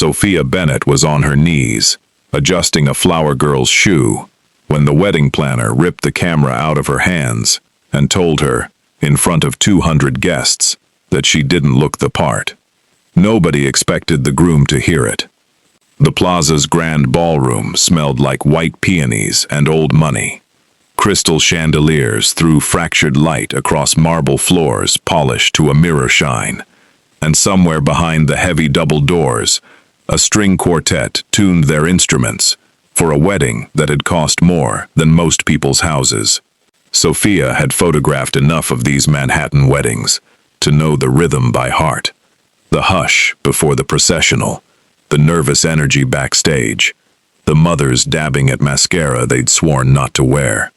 Sophia Bennett was on her knees, adjusting a flower girl's shoe, when the wedding planner ripped the camera out of her hands and told her, in front of 200 guests, that she didn't look the part. Nobody expected the groom to hear it. The plaza's grand ballroom smelled like white peonies and old money. Crystal chandeliers threw fractured light across marble floors polished to a mirror shine, and somewhere behind the heavy double doors, a string quartet tuned their instruments for a wedding that had cost more than most people's houses. Sophia had photographed enough of these Manhattan weddings to know the rhythm by heart. The hush before the processional, the nervous energy backstage, the mothers dabbing at mascara they'd sworn not to wear.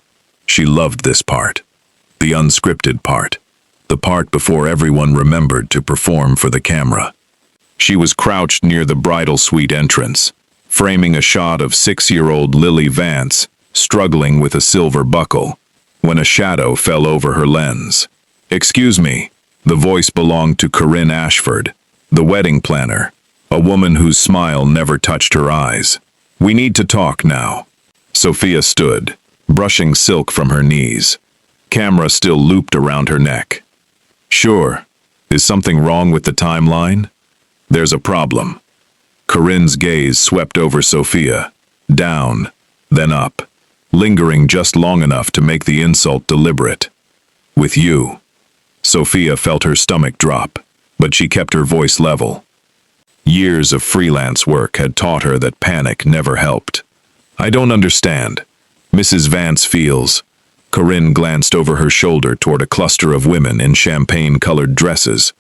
She loved this part, the unscripted part, the part before everyone remembered to perform for the camera. She was crouched near the bridal suite entrance, framing a shot of 6-year-old Lily Vance struggling with a silver buckle, when a shadow fell over her lens. "Excuse me." The voice belonged to Corinne Ashford, the wedding planner, a woman whose smile never touched her eyes. "We need to talk now." Sophia stood, brushing silk from her knees, camera still looped around her neck. "Sure. Is something wrong with the timeline?" "There's a problem." Corinne's gaze swept over Sophia, down, then up, lingering just long enough to make the insult deliberate. "With you." Sophia felt her stomach drop, but she kept her voice level. Years of freelance work had taught her that panic never helped. "I don't understand." Mrs. Vance feels. Corinne glanced over her shoulder toward a cluster of women in champagne-colored dresses,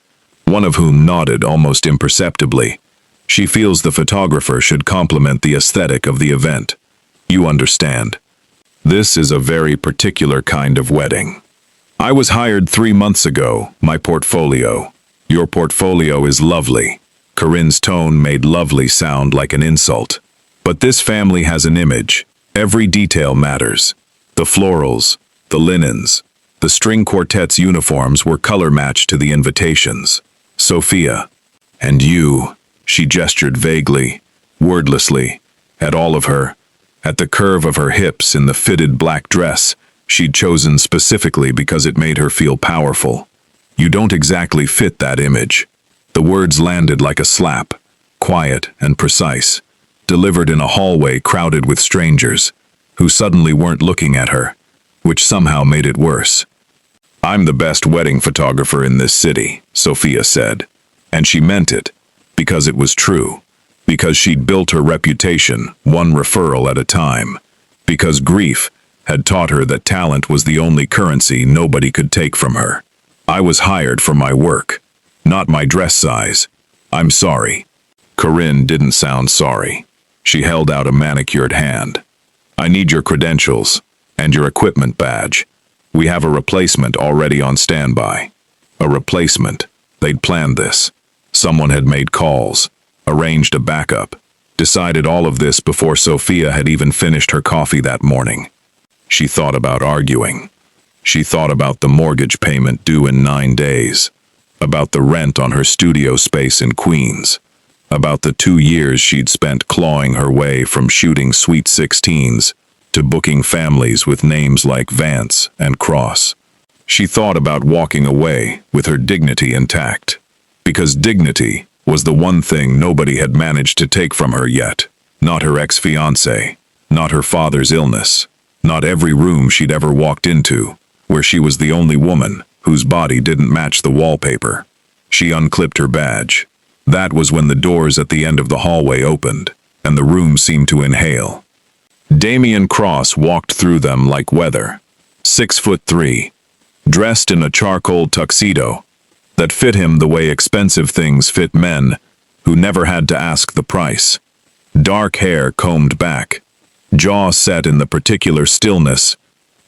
one of whom nodded almost imperceptibly. She feels the photographer should compliment the aesthetic of the event. "You understand. This is a very particular kind of wedding. I was hired 3 months ago, my portfolio. Your portfolio is lovely." Corinne's tone made lovely sound like an insult. "But this family has an image. Every detail matters. The florals, the linens, the string quartet's uniforms were color-matched to the invitations. Sophia. And you." She gestured vaguely, wordlessly, at all of her, at the curve of her hips in the fitted black dress she'd chosen specifically because it made her feel powerful. "You don't exactly fit that image." The words landed like a slap, quiet and precise, delivered in a hallway crowded with strangers, who suddenly weren't looking at her, which somehow made it worse. "I'm the best wedding photographer in this city," Sophia said, and she meant it, because it was true, because she'd built her reputation one referral at a time, because grief had taught her that talent was the only currency nobody could take from her. "I was hired for my work, not my dress size. I'm sorry." Corinne didn't sound sorry. She held out a manicured hand. "I need your credentials and your equipment badge. We have a replacement already on standby." A replacement. They'd planned this. Someone had made calls, arranged a backup, decided all of this before Sophia had even finished her coffee that morning. She thought about arguing. She thought about the mortgage payment due in 9 days, about the rent on her studio space in Queens, about the 2 years she'd spent clawing her way from shooting Sweet 16s to booking families with names like Vance and Cross. She thought about walking away with her dignity intact, because dignity was the one thing nobody had managed to take from her yet. Not her ex-fiancé, not her father's illness, not every room she'd ever walked into, where she was the only woman whose body didn't match the wallpaper. She unclipped her badge. That was when the doors at the end of the hallway opened, and the room seemed to inhale. Damian Cross walked through them like weather, 6'3", dressed in a charcoal tuxedo that fit him the way expensive things fit men who never had to ask the price. Dark hair combed back, jaw set in the particular stillness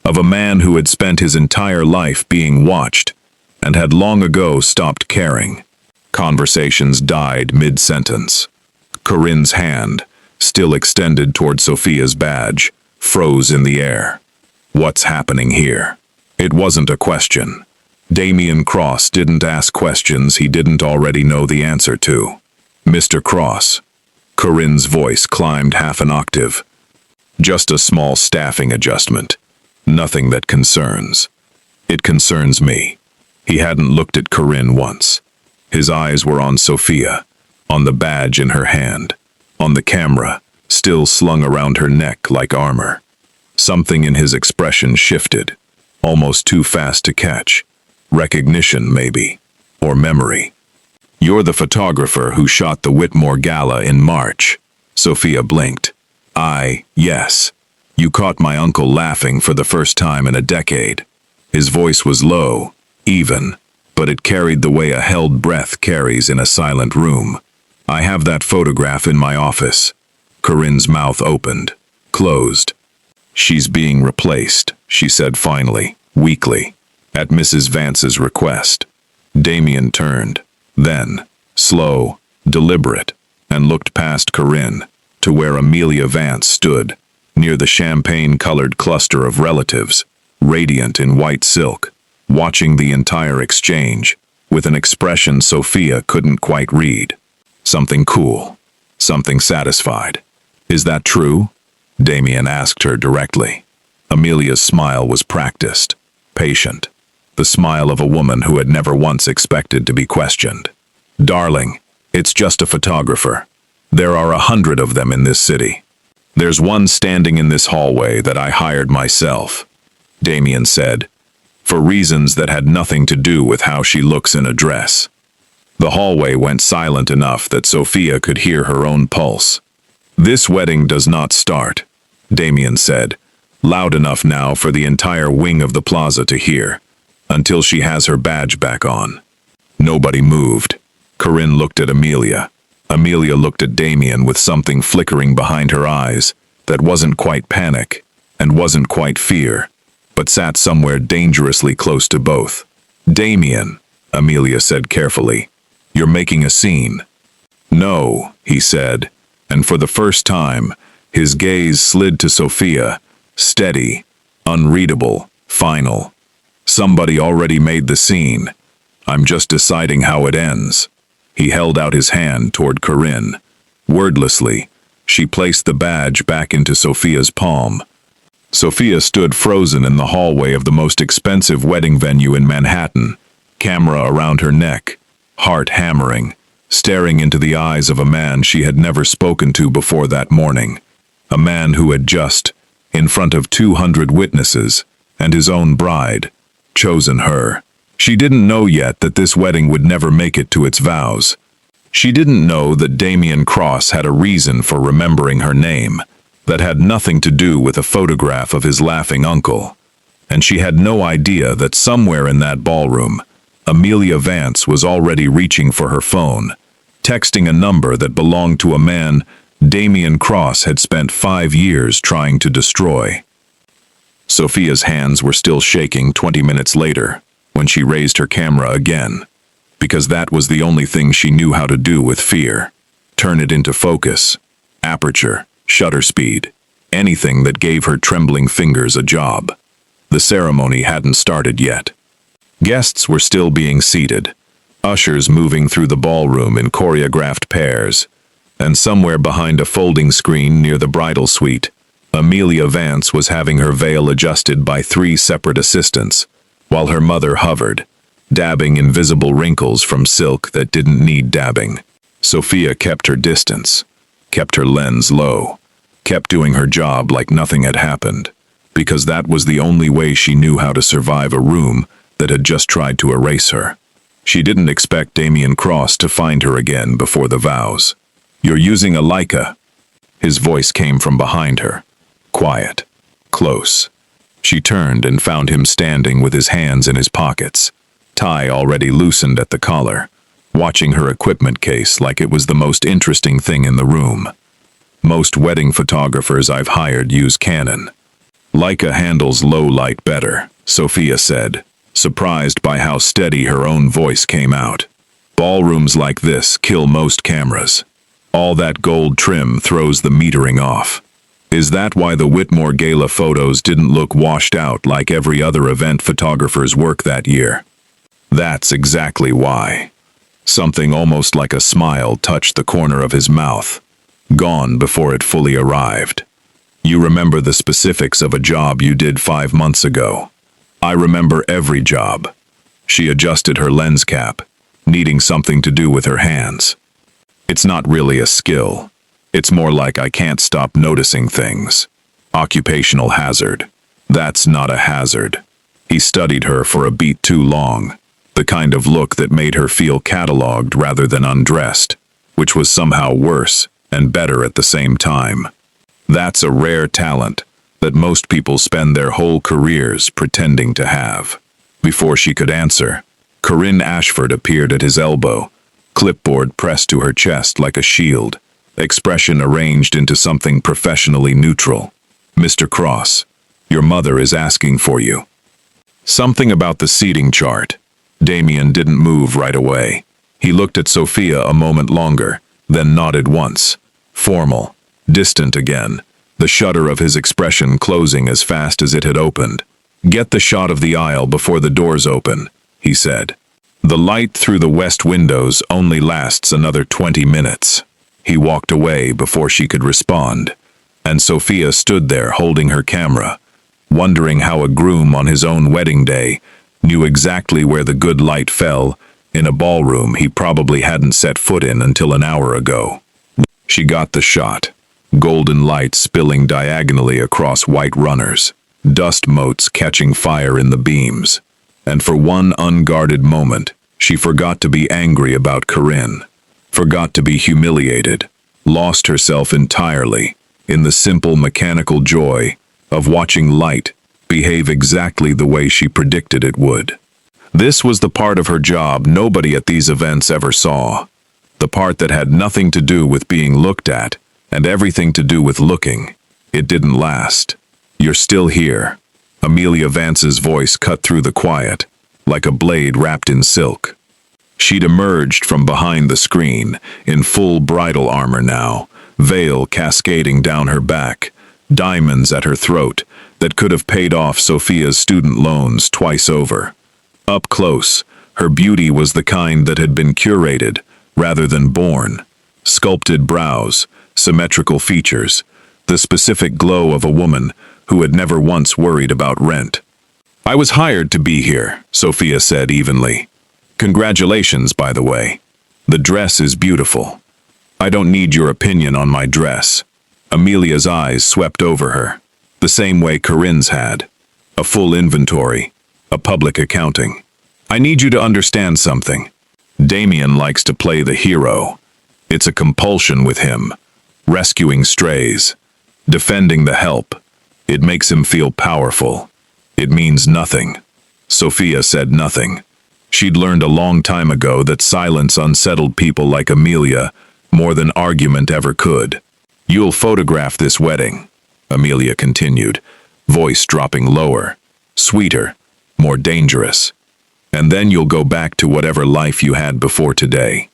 of a man who had spent his entire life being watched and had long ago stopped caring. Conversations died mid-sentence. Corinne's hand, still extended toward Sophia's badge, froze in the air. What's happening here? It wasn't a question. Damian Cross didn't ask questions he didn't already know the answer to. "Mr. Cross." Corinne's voice climbed half an octave. Just a small staffing adjustment. Nothing that concerns. It concerns me. He hadn't looked at Corinne once. His eyes were on Sophia, on the badge in her hand, on the camera, still slung around her neck like armor. Something in his expression shifted, almost too fast to catch. Recognition, maybe, or memory. "You're the photographer who shot the Whitmore Gala in March." Sophia blinked. Yes. You caught my uncle laughing for the first time in a decade." His voice was low, even, but it carried the way a held breath carries in a silent room. "I have that photograph in my office." Corinne's mouth opened, closed. "She's being replaced," she said finally, weakly, at Mrs. Vance's request. Damien turned, then, slow, deliberate, and looked past Corinne to where Amelia Vance stood, near the champagne-colored cluster of relatives, radiant in white silk, watching the entire exchange, with an expression Sophia couldn't quite read. Something cool, something satisfied. "Is that true?" Damien asked her directly. Amelia's smile was practiced, patient, the smile of a woman who had never once expected to be questioned. "Darling, it's just a photographer. There are 100 of them in this city. There's one standing in this hallway that I hired myself," Damien said, "for reasons that had nothing to do with how she looks in a dress." The hallway went silent enough that Sophia could hear her own pulse. "This wedding does not start," Damien said, loud enough now for the entire wing of the plaza to hear, "until she has her badge back on." Nobody moved. Corinne looked at Amelia. Amelia looked at Damien with something flickering behind her eyes that wasn't quite panic and wasn't quite fear, but sat somewhere dangerously close to both. "Damien," Amelia said carefully, "you're making a scene." "No," he said, and for the first time, his gaze slid to Sophia, steady, unreadable, final. "Somebody already made the scene. I'm just deciding how it ends." He held out his hand toward Corinne. Wordlessly, she placed the badge back into Sophia's palm. Sophia stood frozen in the hallway of the most expensive wedding venue in Manhattan, camera around her neck, heart hammering, staring into the eyes of a man she had never spoken to before that morning. A man who had just, in front of 200 witnesses and his own bride, chosen her. She didn't know yet that this wedding would never make it to its vows. She didn't know that Damien Cross had a reason for remembering her name that had nothing to do with a photograph of his laughing uncle. And she had no idea that somewhere in that ballroom, Amelia Vance was already reaching for her phone, texting a number that belonged to a man Damien Cross had spent 5 years trying to destroy. Sophia's hands were still shaking 20 minutes later, when she raised her camera again, because that was the only thing she knew how to do with fear. Turn it into focus, aperture, shutter speed, anything that gave her trembling fingers a job. The ceremony hadn't started yet. Guests were still being seated, ushers moving through the ballroom in choreographed pairs, and somewhere behind a folding screen near the bridal suite, Amelia Vance was having her veil adjusted by 3 separate assistants, while her mother hovered, dabbing invisible wrinkles from silk that didn't need dabbing. Sophia kept her distance, kept her lens low, kept doing her job like nothing had happened, because that was the only way she knew how to survive a room that had just tried to erase her. She didn't expect Damien Cross to find her again before the vows. "You're using a Leica." His voice came from behind her, quiet, close. She turned and found him standing with his hands in his pockets, tie already loosened at the collar, watching her equipment case like it was the most interesting thing in the room. "Most wedding photographers I've hired use Canon. Leica handles low light better," Sophia said, surprised by how steady her own voice came out. "Ballrooms like this kill most cameras. All that gold trim throws the metering off. Is that why the Whitmore Gala photos didn't look washed out like every other event photographer's work that year?" "That's exactly why." Something almost like a smile touched the corner of his mouth. gone before it fully arrived. You remember the specifics of a job you did 5 months ago. I remember every job. She adjusted her lens cap, needing something to do with her hands. It's not really a skill. It's more like I can't stop noticing things. Occupational hazard. That's not a hazard. He studied her for a beat too long, the kind of look that made her feel catalogued rather than undressed, which was somehow worse and better at the same time. That's a rare talent that most people spend their whole careers pretending to have. Before she could answer, Corinne Ashford appeared at his elbow, clipboard pressed to her chest like a shield, expression arranged into something professionally neutral. "Mr. Cross, your mother is asking for you." Something about the seating chart. Damien didn't move right away. He looked at Sophia a moment longer, then nodded once. Formal, distant again, the shutter of his expression closing as fast as it had opened. "Get the shot of the aisle before the doors open," he said. "The light through the west windows only lasts another 20 minutes. He walked away before she could respond, and Sophia stood there holding her camera, wondering how a groom on his own wedding day knew exactly where the good light fell in a ballroom he probably hadn't set foot in until an hour ago. She got the shot. Golden light spilling diagonally across white runners, dust motes catching fire in the beams. And for one unguarded moment, she forgot to be angry about Corinne, forgot to be humiliated, lost herself entirely in the simple mechanical joy of watching light behave exactly the way she predicted it would. This was the part of her job nobody at these events ever saw, the part that had nothing to do with being looked at and everything to do with looking. It didn't last. "You're still here." Amelia Vance's voice cut through the quiet, like a blade wrapped in silk. She'd emerged from behind the screen, in full bridal armor now, veil cascading down her back, diamonds at her throat that could have paid off Sophia's student loans twice over. Up close, her beauty was the kind that had been curated rather than born. Sculpted brows, symmetrical features, the specific glow of a woman who had never once worried about rent. "I was hired to be here," Sophia said evenly. "Congratulations, by the way. The dress is beautiful." "I don't need your opinion on my dress." Amelia's eyes swept over her, the same way Corinne's had. A full inventory, a public accounting. "I need you to understand something. Damien likes to play the hero. It's a compulsion with him. Rescuing strays, defending the help. It makes him feel powerful. It means nothing." Sophia said nothing. She'd learned a long time ago that silence unsettled people like Amelia more than argument ever could. "You'll photograph this wedding," Amelia continued, voice dropping lower, sweeter, more dangerous. "And then you'll go back to whatever life you had before today,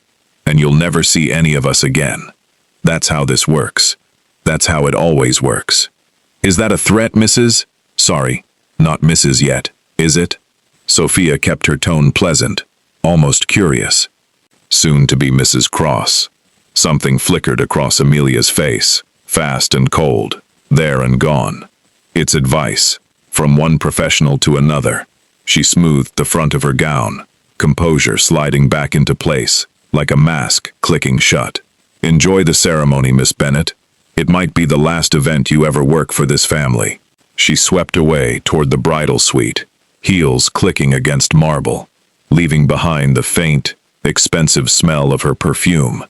and you'll never see any of us again. That's how this works. That's how it always works." "Is that a threat, Mrs.?" "Sorry, not Mrs. yet, is it?" Sophia kept her tone pleasant, almost curious. "Soon to be Mrs. Cross." Something flickered across Amelia's face, fast and cold, there and gone. It's advice, from one professional to another. She smoothed the front of her gown, composure sliding back into place, like a mask clicking shut. "Enjoy the ceremony, Miss Bennett. It might be the last event you ever work for this family." She swept away toward the bridal suite, heels clicking against marble, leaving behind the faint, expensive smell of her perfume,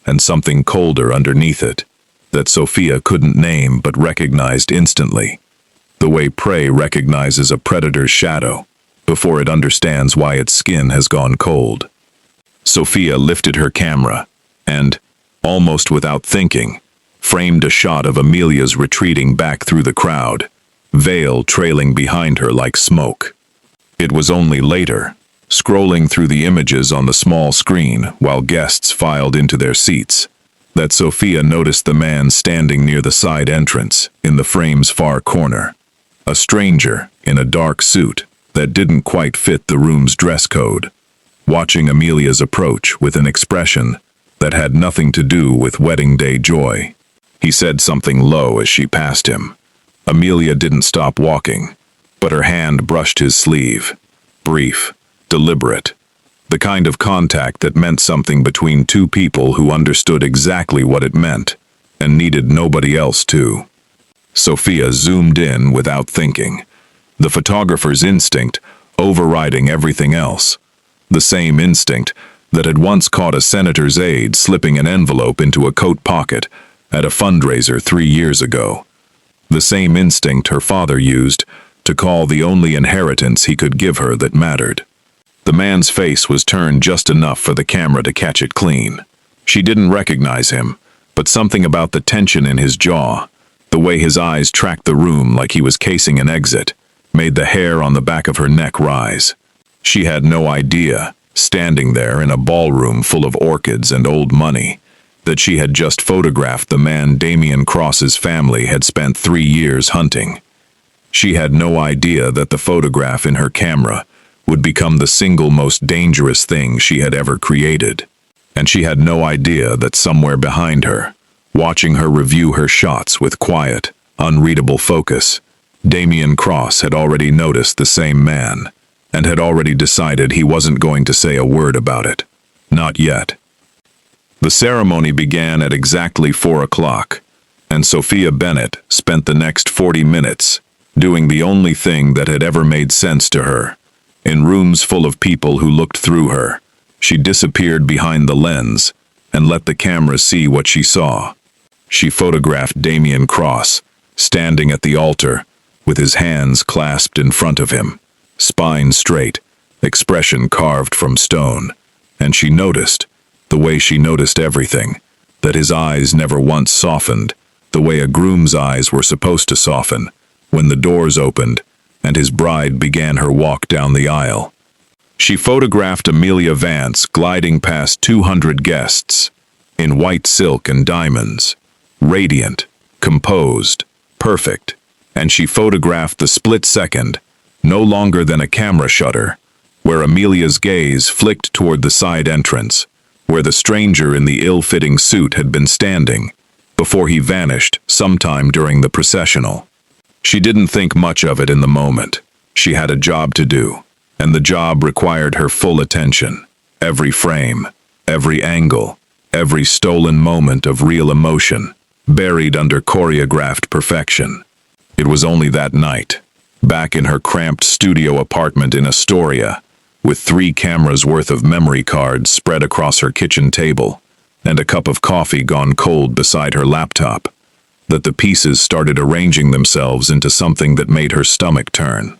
and something colder underneath it, that Sophia couldn't name but recognized instantly. The way prey recognizes a predator's shadow before it understands why its skin has gone cold. Sophia lifted her camera and, almost without thinking, framed a shot of Amelia's retreating back through the crowd, veil trailing behind her like smoke. It was only later, scrolling through the images on the small screen while guests filed into their seats, that Sophia noticed the man standing near the side entrance in the frame's far corner. A stranger in a dark suit that didn't quite fit the room's dress code, watching Amelia's approach with an expression that had nothing to do with wedding day joy. He said something low as she passed him. Amelia didn't stop walking, but her hand brushed his sleeve. Brief, deliberate. The kind of contact that meant something between two people who understood exactly what it meant, and needed nobody else to. Sophia zoomed in without thinking, the photographer's instinct overriding everything else. The same instinct that had once caught a senator's aide slipping an envelope into a coat pocket at a fundraiser 3 years ago. The same instinct her father used to call the only inheritance he could give her that mattered. The man's face was turned just enough for the camera to catch it clean. She didn't recognize him, but something about the tension in his jaw, the way his eyes tracked the room like he was casing an exit, made the hair on the back of her neck rise. She had no idea, standing there in a ballroom full of orchids and old money, that she had just photographed the man Damian Cross's family had spent 3 years hunting. She had no idea that the photograph in her camera would become the single most dangerous thing she had ever created. And she had no idea that somewhere behind her, watching her review her shots with quiet, unreadable focus, Damian Cross had already noticed the same man, and had already decided he wasn't going to say a word about it. Not yet. The ceremony began at exactly 4 o'clock, and Sophia Bennett spent the next 40 minutes doing the only thing that had ever made sense to her. In rooms full of people who looked through her, she disappeared behind the lens and let the camera see what she saw. She photographed Damian Cross, standing at the altar, with his hands clasped in front of him, spine straight, expression carved from stone, and she noticed, the way she noticed everything, that his eyes never once softened, the way a groom's eyes were supposed to soften, when the doors opened and his bride began her walk down the aisle. She photographed Amelia Vance gliding past 200 guests, in white silk and diamonds, radiant, composed, perfect, and she photographed the split second, no longer than a camera shutter, where Amelia's gaze flicked toward the side entrance, where the stranger in the ill-fitting suit had been standing, before he vanished sometime during the processional. She didn't think much of it in the moment. She had a job to do, and the job required her full attention. Every frame, every angle, every stolen moment of real emotion, buried under choreographed perfection. It was only that night, back in her cramped studio apartment in Astoria, with 3 cameras worth of memory cards spread across her kitchen table, and a cup of coffee gone cold beside her laptop, that the pieces started arranging themselves into something that made her stomach turn.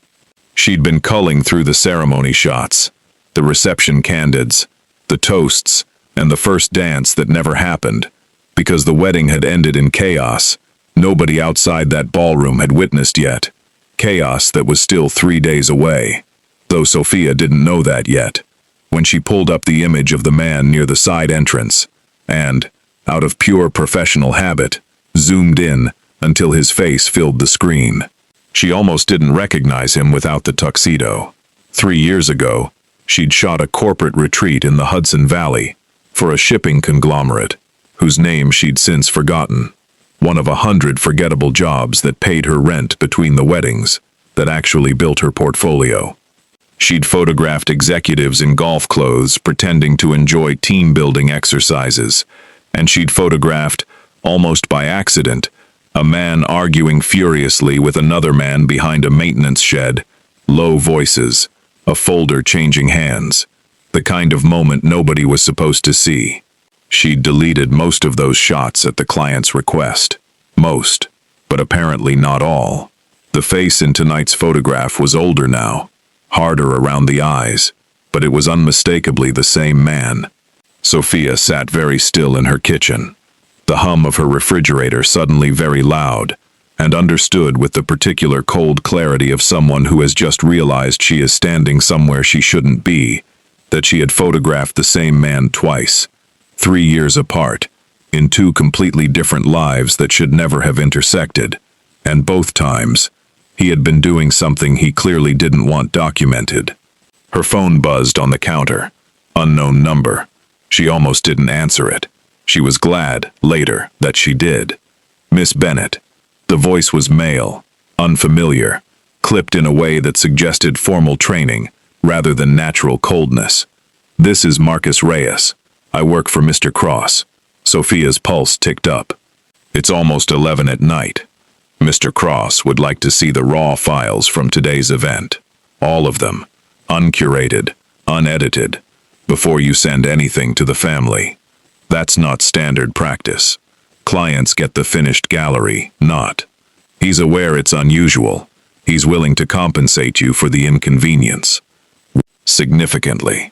She'd been culling through the ceremony shots, the reception candids, the toasts, and the first dance that never happened, because the wedding had ended in chaos nobody outside that ballroom had witnessed yet, chaos that was still 3 days away, though Sophia didn't know that yet, when she pulled up the image of the man near the side entrance, and, out of pure professional habit, zoomed in until his face filled the screen. She almost didn't recognize him without the tuxedo. 3 years ago, she'd shot a corporate retreat in the Hudson Valley for a shipping conglomerate, whose name she'd since forgotten. One of 100 forgettable jobs that paid her rent between the weddings, that actually built her portfolio. She'd photographed executives in golf clothes pretending to enjoy team-building exercises, and she'd photographed, almost by accident, a man arguing furiously with another man behind a maintenance shed, low voices, a folder changing hands, the kind of moment nobody was supposed to see. She'd deleted most of those shots at the client's request. Most, but apparently not all. The face in tonight's photograph was older now, harder around the eyes, but it was unmistakably the same man. Sophia sat very still in her kitchen, the hum of her refrigerator suddenly very loud, and understood with the particular cold clarity of someone who has just realized she is standing somewhere she shouldn't be, that she had photographed the same man twice, 3 years apart, in 2 completely different lives that should never have intersected, and both times, he had been doing something he clearly didn't want documented. Her phone buzzed on the counter. Unknown number. She almost didn't answer it. She was glad, later, that she did. Miss Bennet. The voice was male, unfamiliar, clipped in a way that suggested formal training rather than natural coldness. This is Marcus Reyes. I work for Mr. Cross. Sophia's pulse ticked up. It's almost 11 at night. Mr. Cross would like to see the raw files from today's event. All of them, uncurated, unedited, before you send anything to the family. That's not standard practice. Clients get the finished gallery, not. He's aware it's unusual. He's willing to compensate you for the inconvenience. Significantly.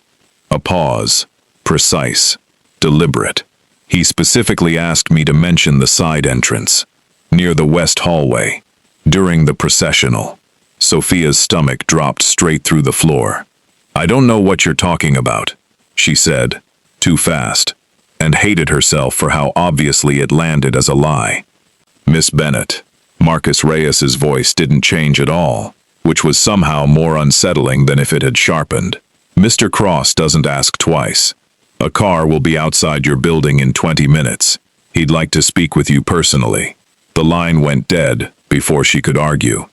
A pause. Precise. Deliberate. He specifically asked me to mention the side entrance, near the west hallway, during the processional. Sophia's stomach dropped straight through the floor. I don't know what you're talking about, she said, too fast, and hated herself for how obviously it landed as a lie. Miss Bennet. Marcus Reyes's voice didn't change at all, which was somehow more unsettling than if it had sharpened. Mr. Cross doesn't ask twice. A car will be outside your building in 20 minutes. He'd like to speak with you personally. The line went dead before she could argue.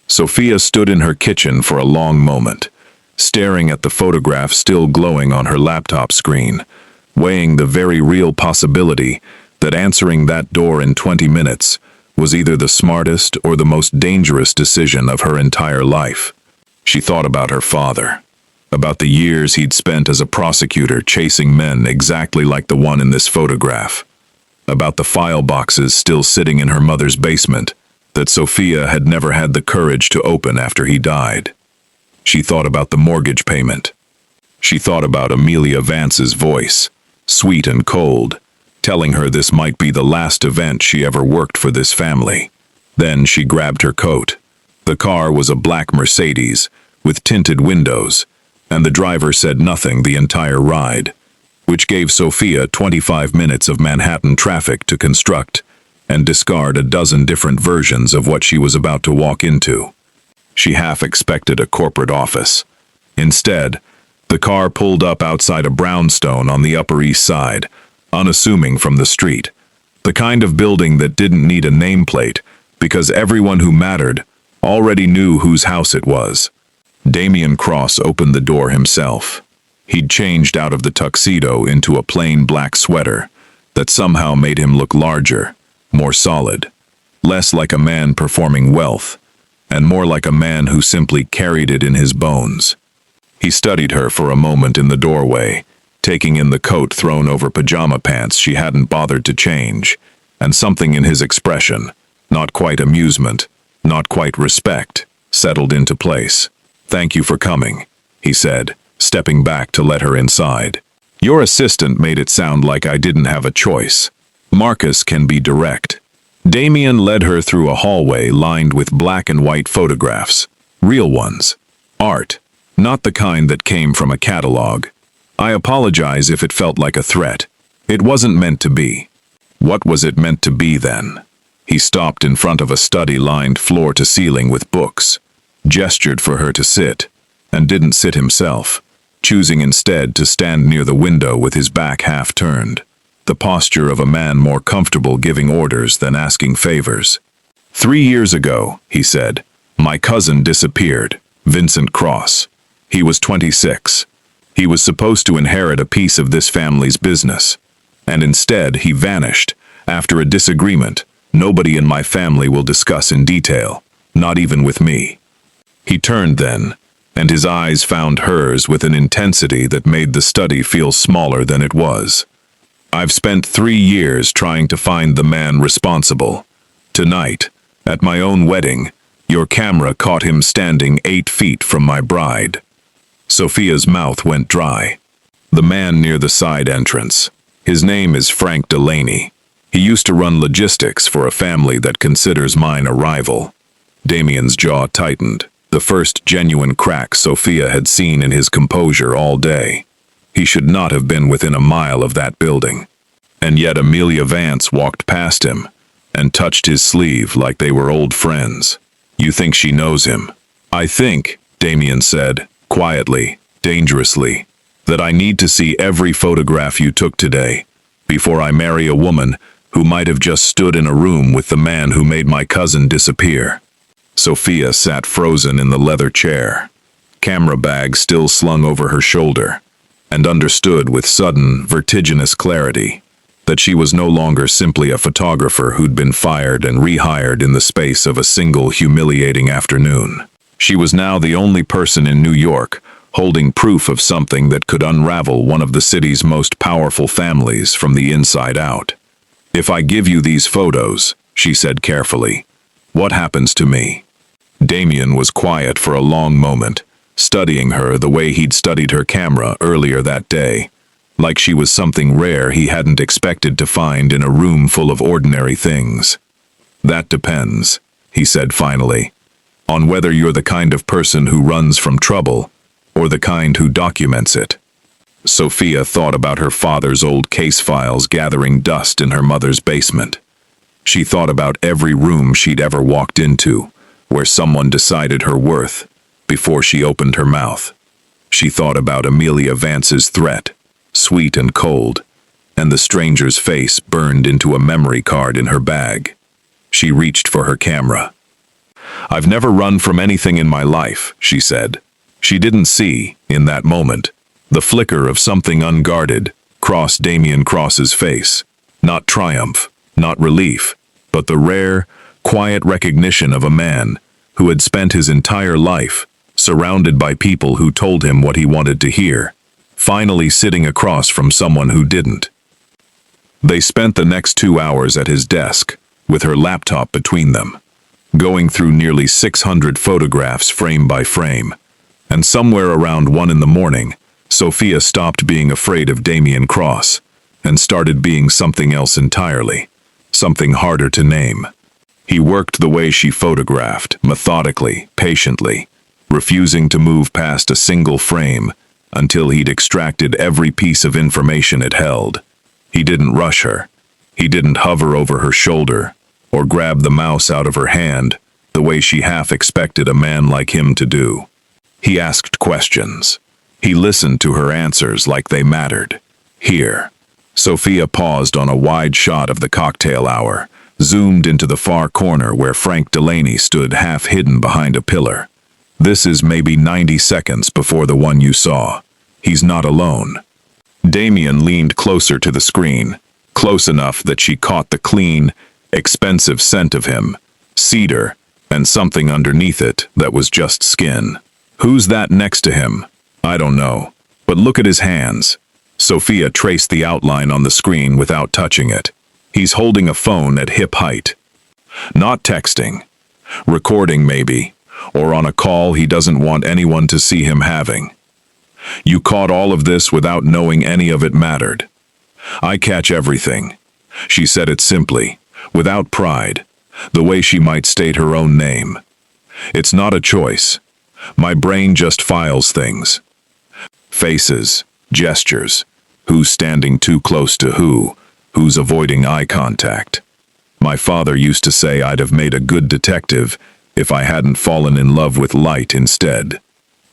Sophia stood in her kitchen for a long moment, staring at the photograph still glowing on her laptop screen, weighing the very real possibility that answering that door in 20 minutes was either the smartest or the most dangerous decision of her entire life. She thought about her father, about the years he'd spent as a prosecutor chasing men exactly like the one in this photograph, about the file boxes still sitting in her mother's basement that Sophia had never had the courage to open after he died. She thought about the mortgage payment. She thought about Amelia Vance's voice, sweet and cold, telling her this might be the last event she ever worked for this family. Then she grabbed her coat. The car was a black Mercedes with tinted windows, and the driver said nothing the entire ride, which gave Sophia 25 minutes of Manhattan traffic to construct and discard a dozen different versions of what she was about to walk into. She half expected a corporate office. Instead, the car pulled up outside a brownstone on the Upper East Side, unassuming from the street, the kind of building that didn't need a nameplate because everyone who mattered already knew whose house it was. Damian Cross opened the door himself. He'd changed out of the tuxedo into a plain black sweater that somehow made him look larger, more solid, less like a man performing wealth, and more like a man who simply carried it in his bones. He studied her for a moment in the doorway, taking in the coat thrown over pajama pants she hadn't bothered to change, and something in his expression, not quite amusement, not quite respect, settled into place. "Thank you for coming," he said, stepping back to let her inside. "Your assistant made it sound like I didn't have a choice. Marcus can be direct." Damian led her through a hallway lined with black and white photographs, real ones, art, not the kind that came from a catalog. I apologize if it felt like a threat. It wasn't meant to be. What was it meant to be then? He stopped in front of a study lined floor to ceiling with books, gestured for her to sit, and didn't sit himself, choosing instead to stand near the window with his back half turned, the posture of a man more comfortable giving orders than asking favors. 3 years ago, he said, my cousin disappeared, Vincent Cross. He was 26. He was supposed to inherit a piece of this family's business, and instead he vanished after a disagreement nobody in my family will discuss in detail, not even with me. He turned then, and his eyes found hers with an intensity that made the study feel smaller than it was. I've spent 3 years trying to find the man responsible. Tonight, at my own wedding, your camera caught him standing 8 feet from my bride. Sophia's mouth went dry. The man near the side entrance. His name is Frank Delaney. He used to run logistics for a family that considers mine a rival. Damian's jaw tightened, the first genuine crack Sophia had seen in his composure all day. He should not have been within a mile of that building. And yet Amelia Vance walked past him and touched his sleeve like they were old friends. You think she knows him? I think, Damian said, quietly, dangerously. that I need to see every photograph you took today, before I marry a woman who might have just stood in a room with the man who made my cousin disappear. Sophia sat frozen in the leather chair, camera bag still slung over her shoulder, and understood with sudden, vertiginous clarity that she was no longer simply a photographer who'd been fired and rehired in the space of a single humiliating afternoon. She was now the only person in New York holding proof of something that could unravel one of the city's most powerful families from the inside out. "If I give you these photos," she said carefully, "what happens to me?" Damien was quiet for a long moment, studying her the way he'd studied her camera earlier that day, like she was something rare he hadn't expected to find in a room full of ordinary things. "That depends," he said finally, "on whether you're the kind of person who runs from trouble or the kind who documents it." Sophia thought about her father's old case files gathering dust in her mother's basement. She thought about every room she'd ever walked into, where someone decided her worth before she opened her mouth. She thought about Amelia Vance's threat, sweet and cold, and the stranger's face burned into a memory card in her bag. She reached for her camera. "I've never run from anything in my life," she said. She didn't see, in that moment, the flicker of something unguarded cross Damien Cross's face. Not triumph, not relief, but the rare, quiet recognition of a man who had spent his entire life surrounded by people who told him what he wanted to hear, finally sitting across from someone who didn't. They spent the next 2 hours at his desk, with her laptop between them, going through nearly 600 photographs frame by frame. And somewhere around 1 in the morning, Sophia stopped being afraid of Damien Cross and started being something else entirely, something harder to name. He worked the way she photographed, methodically, patiently, refusing to move past a single frame until he'd extracted every piece of information it held. He didn't rush her. He didn't hover over her shoulder or grab the mouse out of her hand the way she half expected a man like him to do. He asked questions. He listened to her answers like they mattered. "Here." Sophia paused on a wide shot of the cocktail hour, zoomed into the far corner where Frank Delaney stood half hidden behind a pillar. "This is maybe 90 seconds before the one you saw. He's not alone." Damien leaned closer to the screen, close enough that she caught the clean, expensive scent of him, cedar, and something underneath it that was just skin. "Who's that next to him?" "I don't know, but look at his hands." Sophia traced the outline on the screen without touching it. "He's holding a phone at hip height. Not texting. Recording maybe, or on a call he doesn't want anyone to see him having. You caught all of this without knowing any of it mattered." "I catch everything." She said it simply, without pride, the way she might state her own name. "It's not a choice. My brain just files things. Faces, gestures, who's standing too close to who's avoiding eye contact. My father used to say I'd have made a good detective if I hadn't fallen in love with light instead."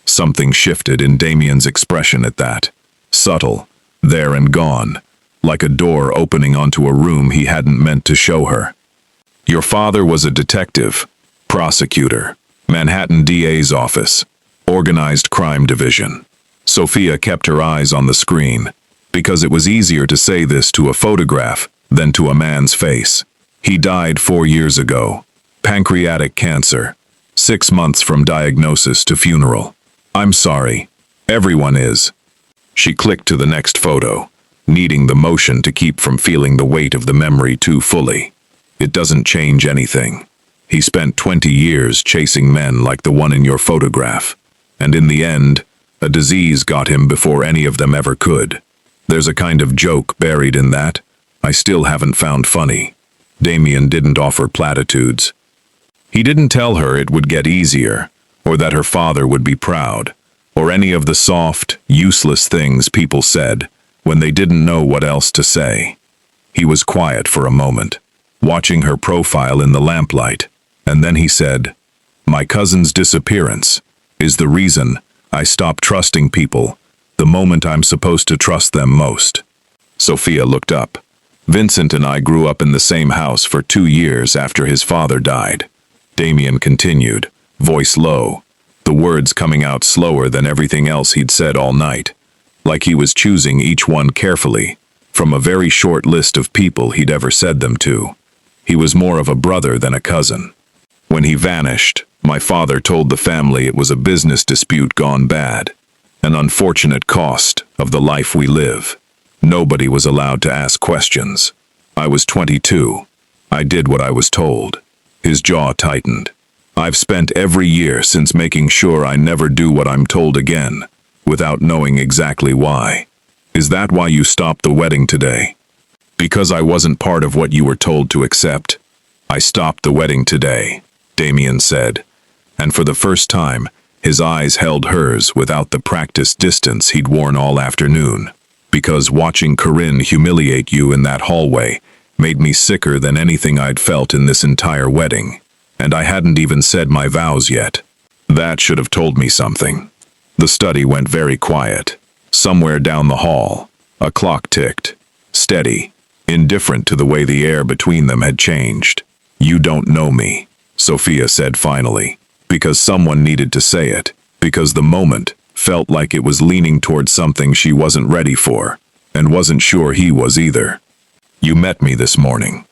Something shifted in Damien's expression at that. Subtle, there and gone, like a door opening onto a room he hadn't meant to show her. "Your father was a detective, prosecutor, Manhattan DA's office, organized crime division." Sophia kept her eyes on the screen, because it was easier to say this to a photograph than to a man's face. "He died 4 years ago. Pancreatic cancer. 6 months from diagnosis to funeral. I'm sorry. Everyone is." She clicked to the next photo, needing the motion to keep from feeling the weight of the memory too fully. "It doesn't change anything. He spent 20 years chasing men like the one in your photograph, and in the end, a disease got him before any of them ever could. There's a kind of joke buried in that I still haven't found funny." Damien didn't offer platitudes. He didn't tell her it would get easier, or that her father would be proud, or any of the soft, useless things people said when they didn't know what else to say. He was quiet for a moment, watching her profile in the lamplight, and then he said, "My cousin's disappearance is the reason I stopped trusting people the moment I'm supposed to trust them most. Sophia looked up. Vincent and I grew up in the same house for 2 years after his father died. Damien continued, voice low, the words coming out slower than everything else he'd said all night, like he was choosing each one carefully, from a very short list of people he'd ever said them to. He was more of a brother than a cousin. When he vanished, my father told the family it was a business dispute gone bad, an unfortunate cost of the life we live. Nobody was allowed to ask questions. I was 22. I did what I was told. His jaw tightened. I've spent every year since making sure I never do what I'm told again, without knowing exactly why. Is that why you stopped the wedding today? Because I wasn't part of what you were told to accept. I stopped the wedding today, Damien said, and for the first time, his eyes held hers without the practiced distance he'd worn all afternoon. Because watching Corinne humiliate you in that hallway made me sicker than anything I'd felt in this entire wedding. And I hadn't even said my vows yet. That should have told me something. The study went very quiet. Somewhere down the hall, a clock ticked, steady, indifferent to the way the air between them had changed. You don't know me, Sophia said finally, because someone needed to say it, because the moment felt like it was leaning towards something she wasn't ready for, and wasn't sure he was either. You met me this morning.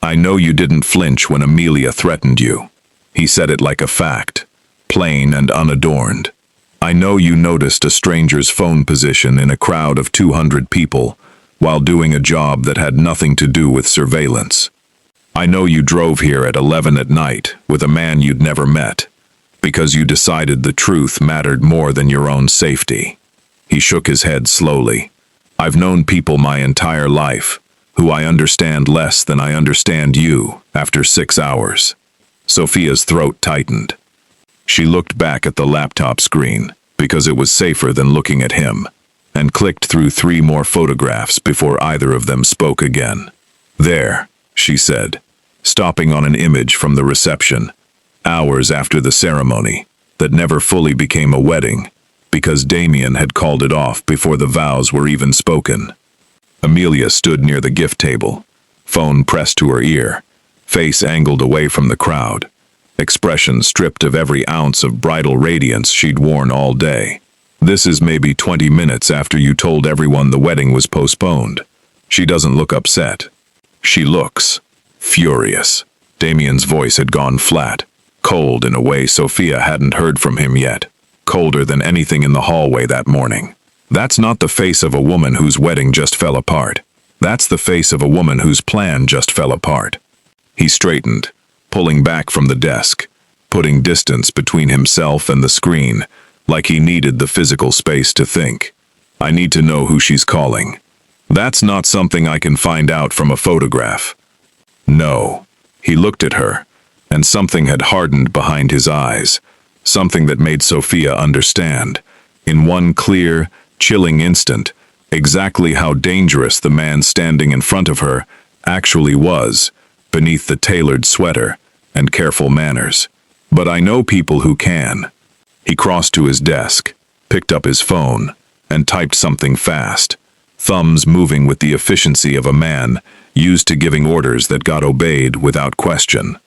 I know you didn't flinch when Amelia threatened you. He said it like a fact, plain and unadorned. I know you noticed a stranger's phone position in a crowd of 200 people while doing a job that had nothing to do with surveillance. I know you drove here at 11 at night with a man you'd never met, because you decided the truth mattered more than your own safety. He shook his head slowly. I've known people my entire life who I understand less than I understand you after 6 hours. Sophia's throat tightened. She looked back at the laptop screen, because it was safer than looking at him, and clicked through 3 more photographs before either of them spoke again. There, she said, stopping on an image from the reception, hours after the ceremony, that never fully became a wedding, because Damien had called it off before the vows were even spoken. Amelia stood near the gift table, phone pressed to her ear, face angled away from the crowd, expression stripped of every ounce of bridal radiance she'd worn all day. This is maybe 20 minutes after you told everyone the wedding was postponed. She doesn't look upset. She looks furious. Damien's voice had gone flat, cold in a way Sophia hadn't heard from him yet, colder than anything in the hallway that morning. That's not the face of a woman whose wedding just fell apart. That's the face of a woman whose plan just fell apart. He straightened, pulling back from the desk, putting distance between himself and the screen, like he needed the physical space to think. I need to know who she's calling. That's not something I can find out from a photograph. No. He looked at her, and something had hardened behind his eyes, something that made Sophia understand, in one clear, chilling instant, exactly how dangerous the man standing in front of her actually was, beneath the tailored sweater and careful manners. But I know people who can. He crossed to his desk, picked up his phone, and typed something fast, thumbs moving with the efficiency of a man used to giving orders that got obeyed without question.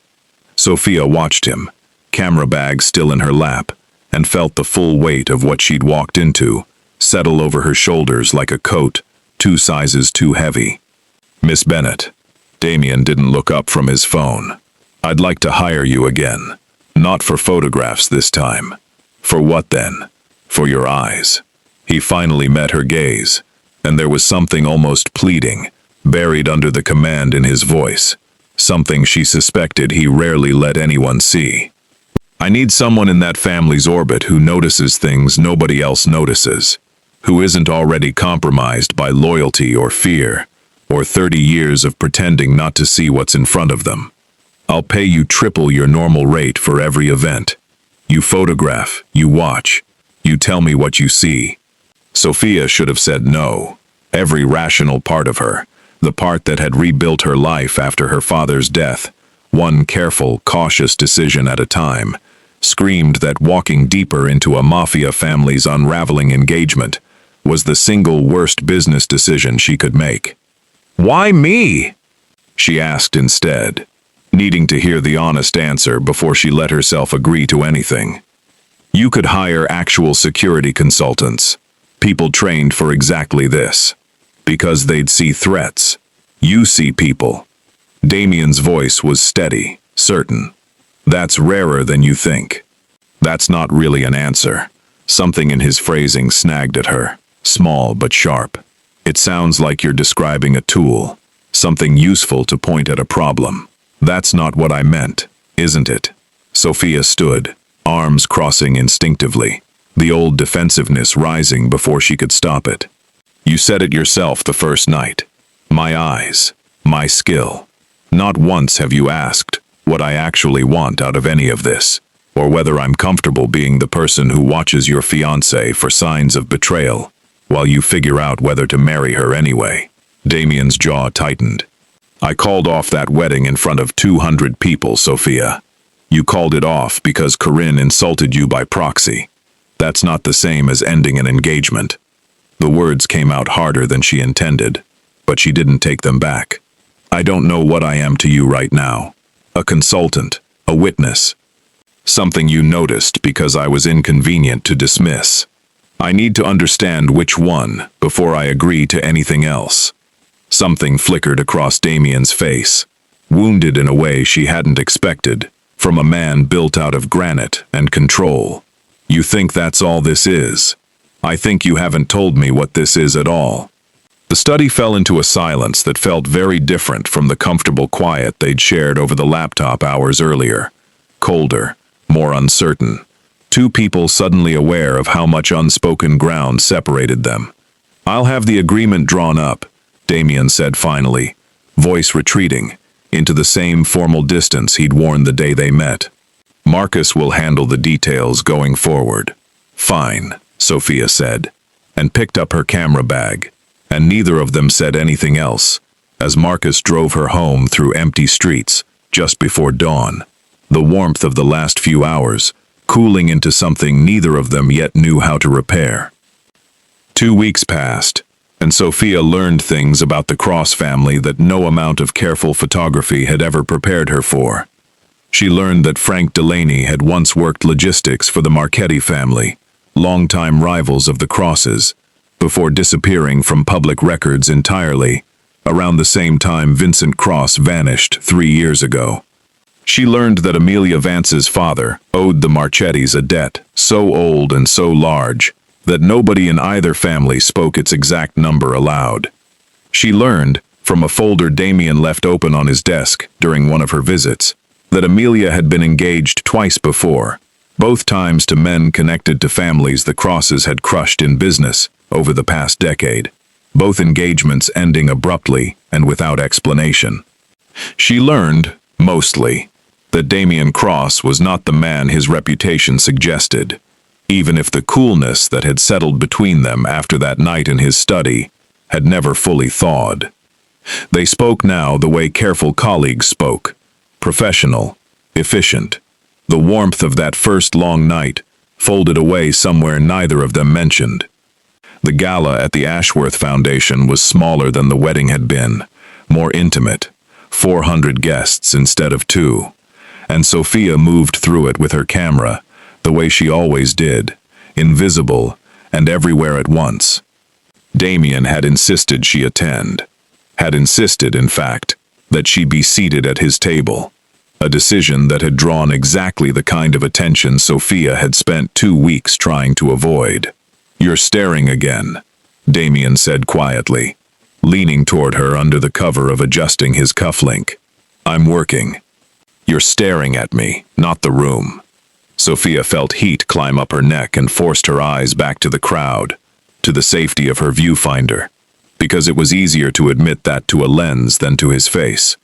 Sophia watched him, camera bag still in her lap, and felt the full weight of what she'd walked into settle over her shoulders like a coat 2 sizes too heavy. Miss Bennett. Damien didn't look up from his phone. I'd like to hire you again. Not for photographs this time. For what then? For your eyes. He finally met her gaze, and there was something almost pleading, buried under the command in his voice, something she suspected he rarely let anyone see. I need someone in that family's orbit who notices things nobody else notices, who isn't already compromised by loyalty or fear, or 30 years of pretending not to see what's in front of them. I'll pay you triple your normal rate for every event. You photograph, you watch, you tell me what you see. Sophia should have said no. Every rational part of her, the part that had rebuilt her life after her father's death, one careful, cautious decision at a time, screamed that walking deeper into a mafia family's unraveling engagement was the single worst business decision she could make. "Why me?" she asked instead, needing to hear the honest answer before she let herself agree to anything. You could hire actual security consultants, people trained for exactly this, because they'd see threats. You see people. Damien's voice was steady, certain. That's rarer than you think. That's not really an answer. Something in his phrasing snagged at her, small but sharp. It sounds like you're describing a tool, something useful to point at a problem. That's not what I meant, isn't it? Sophia stood, arms crossing instinctively, the old defensiveness rising before she could stop it. You said it yourself the first night. My eyes, my skill. Not once have you asked what I actually want out of any of this, or whether I'm comfortable being the person who watches your fiancée for signs of betrayal, while you figure out whether to marry her anyway. Damien's jaw tightened. I called off that wedding in front of 200 people, Sophia. You called it off because Corinne insulted you by proxy. That's not the same as ending an engagement. The words came out harder than she intended, but she didn't take them back. I don't know what I am to you right now. A consultant, a witness. Something you noticed because I was inconvenient to dismiss. I need to understand which one before I agree to anything else. Something flickered across Damien's face, wounded in a way she hadn't expected, from a man built out of granite and control. You think that's all this is? I think you haven't told me what this is at all. The study fell into a silence that felt very different from the comfortable quiet they'd shared over the laptop hours earlier. Colder, more uncertain. Two people suddenly aware of how much unspoken ground separated them. I'll have the agreement drawn up, Damien said finally, voice retreating into the same formal distance he'd worn the day they met. Marcus will handle the details going forward. Fine, Sophia said, and picked up her camera bag, and neither of them said anything else, as Marcus drove her home through empty streets just before dawn, the warmth of the last few hours cooling into something neither of them yet knew how to repair. 2 weeks passed, and Sophia learned things about the Cross family that no amount of careful photography had ever prepared her for. She learned that Frank Delaney had once worked logistics for the Marchetti family, longtime rivals of the Crosses, before disappearing from public records entirely, around the same time Vincent Cross vanished 3 years ago. She learned that Amelia Vance's father owed the Marchettis a debt so old and so large that nobody in either family spoke its exact number aloud. She learned, from a folder Damien left open on his desk during one of her visits, that Amelia had been engaged twice before, both times to men connected to families the Crosses had crushed in business over the past decade, both engagements ending abruptly and without explanation. She learned, mostly, that Damien Cross was not the man his reputation suggested, even if the coolness that had settled between them after that night in his study had never fully thawed. They spoke now the way careful colleagues spoke, professional, efficient. The warmth of that first long night folded away somewhere neither of them mentioned. The gala at the Ashworth Foundation was smaller than the wedding had been, more intimate, 400 guests instead of 2. And Sophia moved through it with her camera, the way she always did, invisible and everywhere at once. Damien had insisted she attend, had insisted, in fact, that she be seated at his table, a decision that had drawn exactly the kind of attention Sophia had spent 2 weeks trying to avoid. You're staring again, Damien said quietly, leaning toward her under the cover of adjusting his cufflink. I'm working. You're staring at me, not the room. Sophia felt heat climb up her neck and forced her eyes back to the crowd, to the safety of her viewfinder, because it was easier to admit that to a lens than to his face.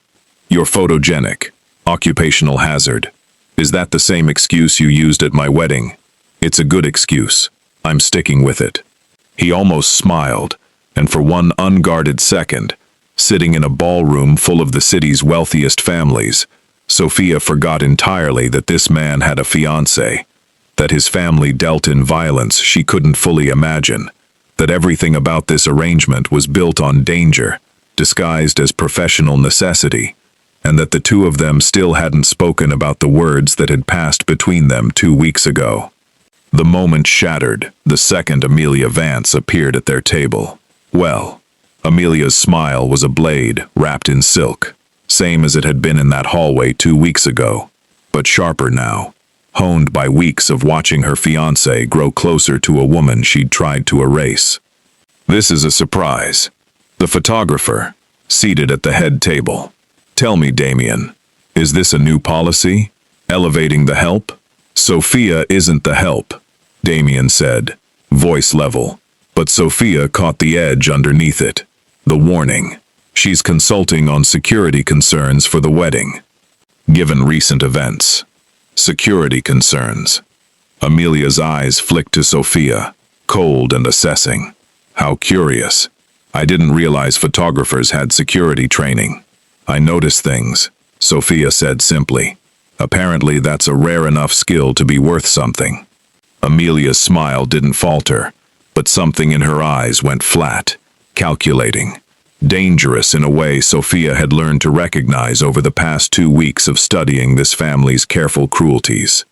You're photogenic, occupational hazard. Is that the same excuse you used at my wedding? It's a good excuse. I'm sticking with it. He almost smiled, and for one unguarded second, sitting in a ballroom full of the city's wealthiest families, Sophia forgot entirely that this man had a fiancée, that his family dealt in violence she couldn't fully imagine, that everything about this arrangement was built on danger, disguised as professional necessity, and that the two of them still hadn't spoken about the words that had passed between them 2 weeks ago. The moment shattered the second Amelia Vance appeared at their table. Well, Amelia's smile was a blade wrapped in silk, same as it had been in that hallway 2 weeks ago, but sharper now, honed by weeks of watching her fiancé grow closer to a woman she'd tried to erase. "This is a surprise." The photographer, seated at the head table. "Tell me, Damien, is this a new policy? Elevating the help?" "Sophia isn't the help," Damien said, voice level, but Sophia caught the edge underneath it. The warning. She's consulting on security concerns for the wedding. Given recent events. Security concerns. Amelia's eyes flicked to Sophia, cold and assessing. How curious. I didn't realize photographers had security training. "I notice things," Sophia said simply. "Apparently that's a rare enough skill to be worth something." Amelia's smile didn't falter, but something in her eyes went flat, calculating. Dangerous in a way Sophia had learned to recognize over the past 2 weeks of studying this family's careful cruelties.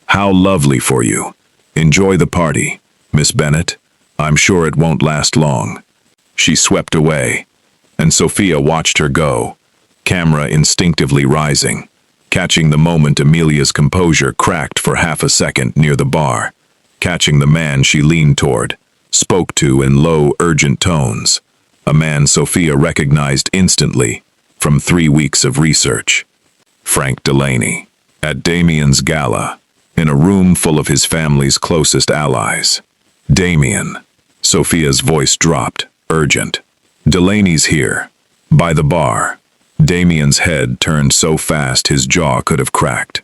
"How lovely for you. Enjoy the party, Miss Bennet. I'm sure it won't last long." She swept away, and Sophia watched her go, camera instinctively rising, catching the moment Amelia's composure cracked for half a second near the bar, catching the man she leaned toward, spoke to in low, urgent tones. A man Sophia recognized instantly from 3 weeks of research. Frank Delaney, at Damien's gala, in a room full of his family's closest allies. "Damien," Sophia's voice dropped, urgent. "Delaney's here, by the bar." Damien's head turned so fast his jaw could have cracked.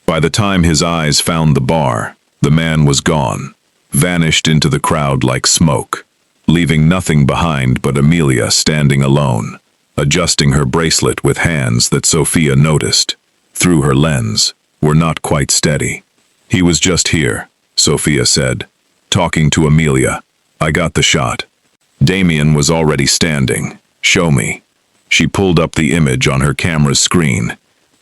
By the time his eyes found the bar, the man was gone, vanished into the crowd like smoke, leaving nothing behind but Amelia standing alone, adjusting her bracelet with hands that Sophia noticed, through her lens, were not quite steady. "He was just here," Sophia said, talking to Amelia. "I got the shot." Damien was already standing. "Show me." She pulled up the image on her camera's screen,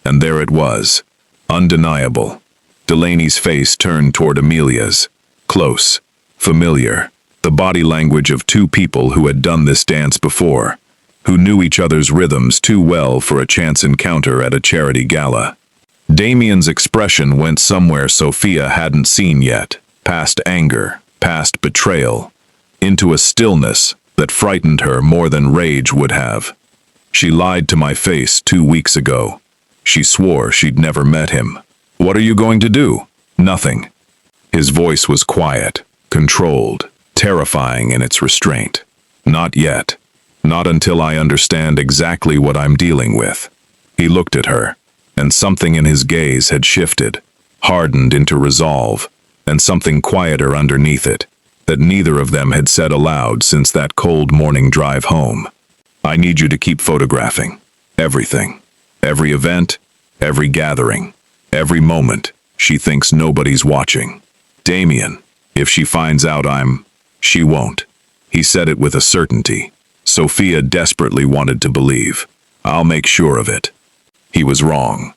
and there it was, undeniable. Delaney's face turned toward Amelia's, close, familiar, the body language of two people who had done this dance before, who knew each other's rhythms too well for a chance encounter at a charity gala. Damien's expression went somewhere Sophia hadn't seen yet, past anger, past betrayal, into a stillness that frightened her more than rage would have. "She lied to my face 2 weeks ago. She swore she'd never met him. What are you going to do?" "Nothing." His voice was quiet, controlled, terrifying in its restraint. "Not yet. Not until I understand exactly what I'm dealing with." He looked at her, and something in his gaze had shifted, hardened into resolve, and something quieter underneath it, that neither of them had said aloud since that cold morning drive home. "I need you to keep photographing. Everything. Every event, every gathering, every moment she thinks nobody's watching. Damien, if she finds out she won't." He said it with a certainty Sophia desperately wanted to believe. "I'll make sure of it." He was wrong.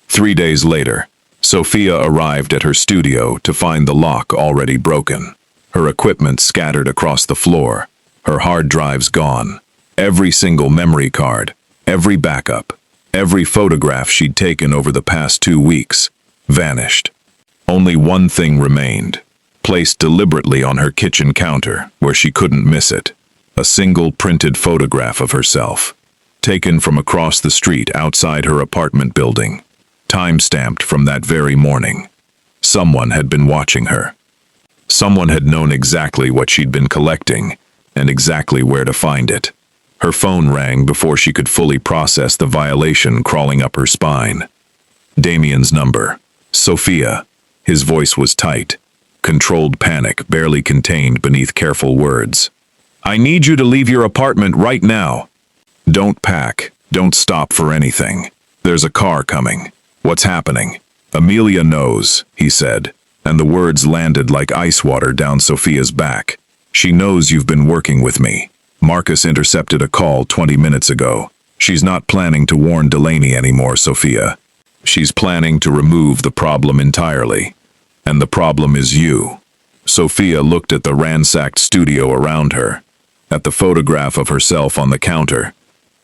3 days later, Sophia arrived at her studio to find the lock already broken, her equipment scattered across the floor, her hard drives gone, every single memory card, every backup, every photograph she'd taken over the past 2 weeks, vanished. Only one thing remained, placed deliberately on her kitchen counter where she couldn't miss it, a single printed photograph of herself, taken from across the street outside her apartment building, time-stamped from that very morning. Someone had been watching her. Someone had known exactly what she'd been collecting and exactly where to find it. Her phone rang before she could fully process the violation crawling up her spine. Damien's number. Sophia. His voice was tight, controlled panic barely contained beneath careful words. "I need you to leave your apartment right now. Don't pack. Don't stop for anything. There's a car coming. What's happening?" "Amelia knows," he said, and the words landed like ice water down Sophia's back. She knows you've been working with me. Marcus intercepted a call 20 minutes ago. She's not planning to warn Delaney anymore, Sophia. She's planning to remove the problem entirely. And the problem is you. Sophia looked at the ransacked studio around her, at the photograph of herself on the counter,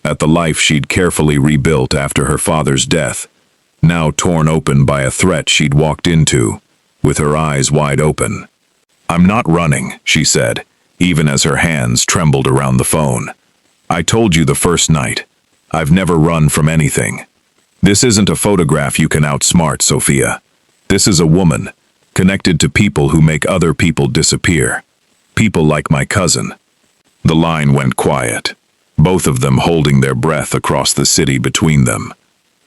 at the life she'd carefully rebuilt after her father's death, now torn open by a threat she'd walked into, with her eyes wide open. "I'm not running," she said, even as her hands trembled around the phone. "I told you the first night. I've never run from anything. This isn't a photograph you can outsmart, Sophia. This is a woman, connected to people who make other people disappear. People like my cousin." The line went quiet, both of them holding their breath across the city between them.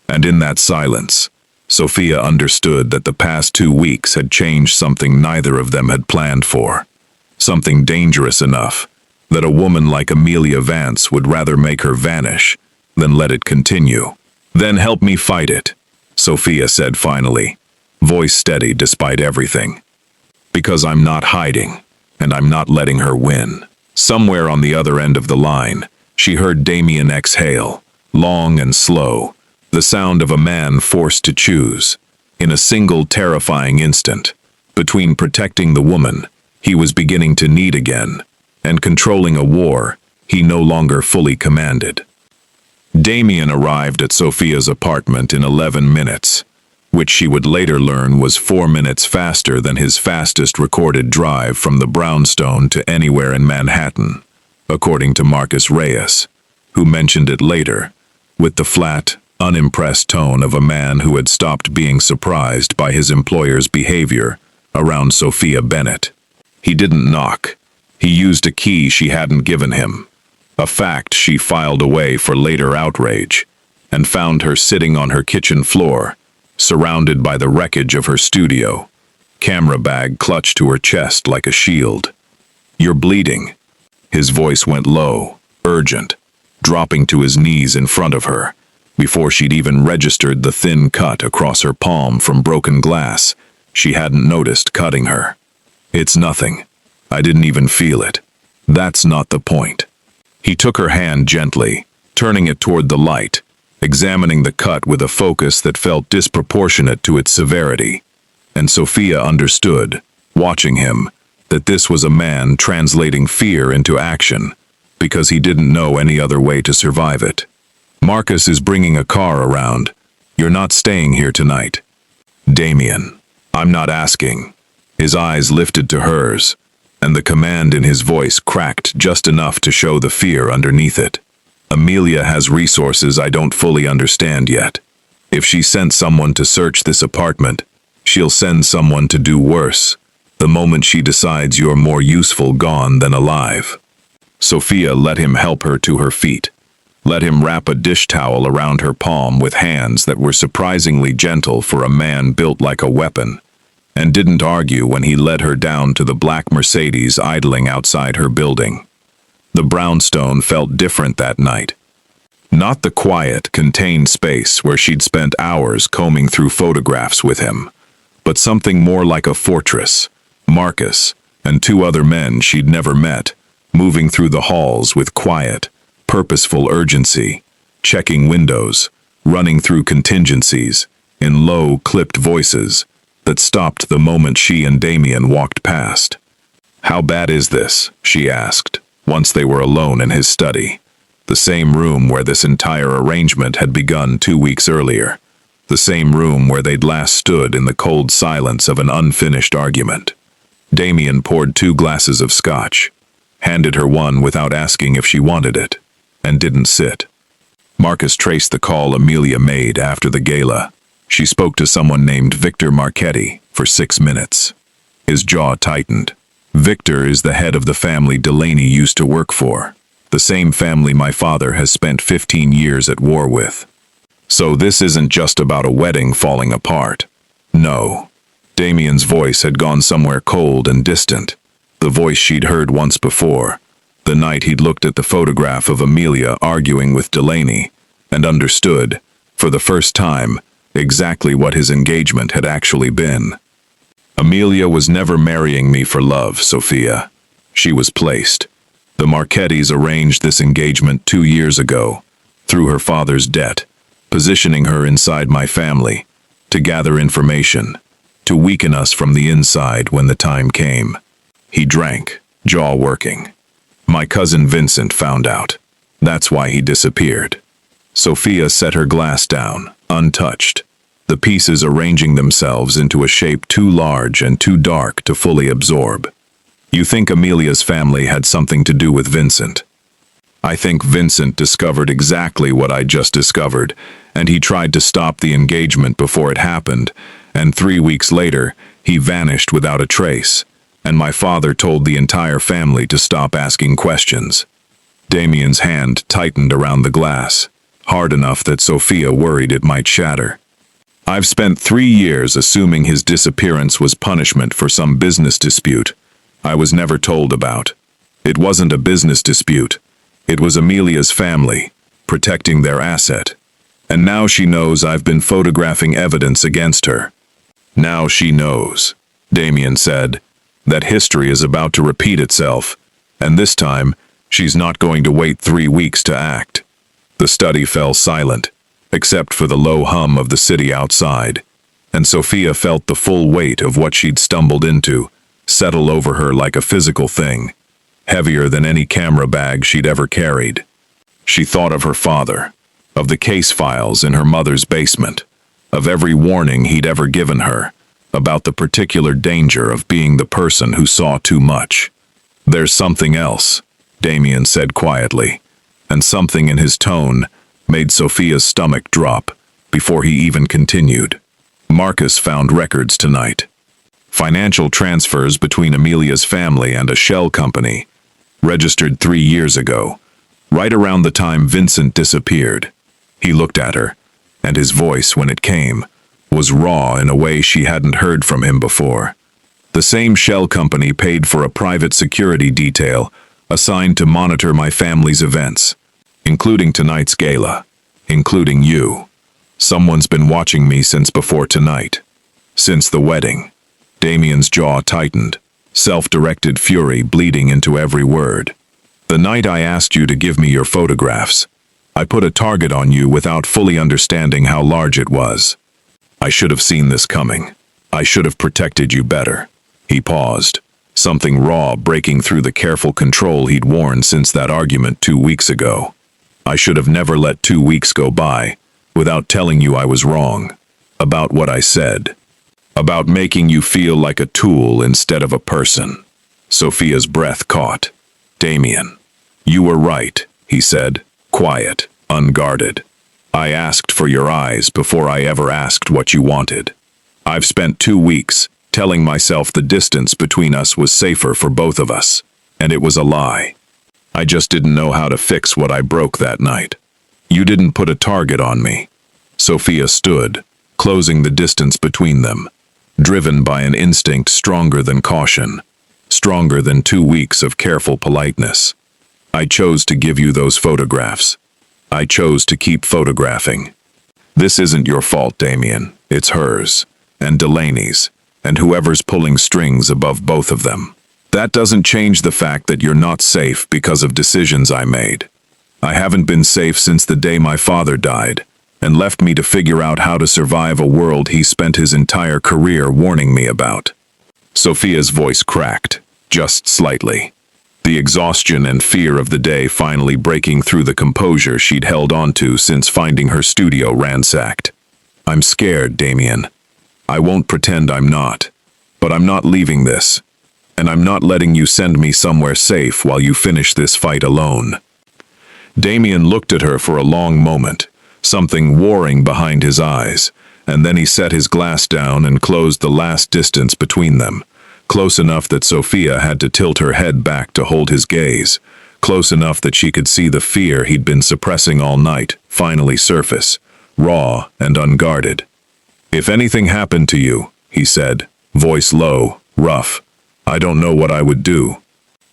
And in that silence, Sophia understood that the past 2 weeks had changed something neither of them had planned for. Something dangerous enough that a woman like Amelia Vance would rather make her vanish than let it continue. "Then help me fight it," Sophia said finally, voice steady despite everything. "Because I'm not hiding, and I'm not letting her win." Somewhere on the other end of the line, she heard Damien exhale, long and slow, the sound of a man forced to choose, in a single terrifying instant, between protecting the woman he was beginning to need again, and controlling a war he no longer fully commanded. Damien arrived at Sophia's apartment in 11 minutes, which she would later learn was 4 minutes faster than his fastest recorded drive from the brownstone to anywhere in Manhattan, according to Marcus Reyes, who mentioned it later, with the flat, unimpressed tone of a man who had stopped being surprised by his employer's behavior around Sophia Bennett. He didn't knock. He used a key she hadn't given him, a fact she filed away for later outrage, and found her sitting on her kitchen floor, surrounded by the wreckage of her studio, camera bag clutched to her chest like a shield. "You're bleeding." His voice went low, urgent, dropping to his knees in front of her, before she'd even registered the thin cut across her palm from broken glass she hadn't noticed cutting her. "It's nothing. I didn't even feel it. That's not the point." He took her hand gently, turning it toward the light, examining the cut with a focus that felt disproportionate to its severity. And Sophia understood, watching him, that this was a man translating fear into action, because he didn't know any other way to survive it. "Marcus is bringing a car around. You're not staying here tonight." "Damien, I'm not asking." His eyes lifted to hers, and the command in his voice cracked just enough to show the fear underneath it. "Amelia has resources I don't fully understand yet. If she sent someone to search this apartment, she'll send someone to do worse, the moment she decides you're more useful gone than alive." Sophia let him help her to her feet, let him wrap a dish towel around her palm with hands that were surprisingly gentle for a man built like a weapon, and didn't argue when he led her down to the black Mercedes idling outside her building. The brownstone felt different that night. Not the quiet, contained space where she'd spent hours combing through photographs with him, but something more like a fortress. Marcus, and 2 other men she'd never met, moving through the halls with quiet, purposeful urgency, checking windows, running through contingencies, in low, clipped voices that stopped the moment she and Damien walked past. "How bad is this?" she asked, once they were alone in his study, the same room where this entire arrangement had begun 2 weeks earlier, the same room where they'd last stood in the cold silence of an unfinished argument. Damien poured 2 glasses of scotch, handed her one without asking if she wanted it, and didn't sit. Marcus traced the call Amelia made after the gala. She spoke to someone named Victor Marchetti for 6 minutes. His jaw tightened. Victor is the head of the family Delaney used to work for, the same family my father has spent 15 years at war with. So this isn't just about a wedding falling apart. No. Damien's voice had gone somewhere cold and distant, the voice she'd heard once before, the night he'd looked at the photograph of Amelia arguing with Delaney, and understood, for the first time, exactly what his engagement had actually been. "Amelia was never marrying me for love, Sophia. She was placed. The Marchettis arranged this engagement 2 years ago, through her father's debt, positioning her inside my family, to gather information, to weaken us from the inside when the time came. He drank, jaw working. My cousin Vincent found out. That's why he disappeared. Sophia set her glass down, untouched, the pieces arranging themselves into a shape too large and too dark to fully absorb. You think Amelia's family had something to do with Vincent? I think Vincent discovered exactly what I just discovered, and he tried to stop the engagement before it happened, and 3 weeks later, he vanished without a trace, and my father told the entire family to stop asking questions. Damien's hand tightened around the glass, hard enough that Sophia worried it might shatter. I've spent 3 years assuming his disappearance was punishment for some business dispute I was never told about. It wasn't a business dispute. It was Amelia's family, protecting their asset. And now she knows I've been photographing evidence against her. Now she knows, Damien said, that history is about to repeat itself, and this time, she's not going to wait 3 weeks to act. The study fell silent, except for the low hum of the city outside, and Sophia felt the full weight of what she'd stumbled into settle over her like a physical thing, heavier than any camera bag she'd ever carried. She thought of her father, of the case files in her mother's basement, of every warning he'd ever given her, about the particular danger of being the person who saw too much. There's something else, Damien said quietly, and something in his tone made Sophia's stomach drop before he even continued. Marcus found records tonight. Financial transfers between Amelia's family and a shell company, registered 3 years ago, right around the time Vincent disappeared. He looked at her, and his voice, when it came, was raw in a way she hadn't heard from him before. The same shell company paid for a private security detail assigned to monitor my family's events, including tonight's gala, including you. Someone's been watching me since before tonight, since the wedding. Damien's jaw tightened, self-directed fury bleeding into every word. The night I asked you to give me your photographs, I put a target on you without fully understanding how large it was. I should have seen this coming. I should have protected you better. He paused, something raw breaking through the careful control he'd worn since that argument 2 weeks ago. I should have never let 2 weeks go by without telling you I was wrong, about what I said, about making you feel like a tool instead of a person. Sophia's breath caught. Damien, you were right, he said, quiet, unguarded. I asked for your eyes before I ever asked what you wanted. I've spent 2 weeks telling myself the distance between us was safer for both of us, and it was a lie. I just didn't know how to fix what I broke that night. You didn't put a target on me. Sophia stood, closing the distance between them, driven by an instinct stronger than caution, stronger than 2 weeks of careful politeness. I chose to give you those photographs. I chose to keep photographing. This isn't your fault, Damien. It's hers, and Delaney's, and whoever's pulling strings above both of them. That doesn't change the fact that you're not safe because of decisions I made. I haven't been safe since the day my father died, and left me to figure out how to survive a world he spent his entire career warning me about. Sophia's voice cracked, just slightly, the exhaustion and fear of the day finally breaking through the composure she'd held onto since finding her studio ransacked. I'm scared, Damien. I won't pretend I'm not, but I'm not leaving this, and I'm not letting you send me somewhere safe while you finish this fight alone. Damien looked at her for a long moment, something warring behind his eyes, and then he set his glass down and closed the last distance between them, close enough that Sophia had to tilt her head back to hold his gaze, close enough that she could see the fear he'd been suppressing all night finally surface, raw and unguarded. If anything happened to you, he said, voice low, rough, I don't know what I would do.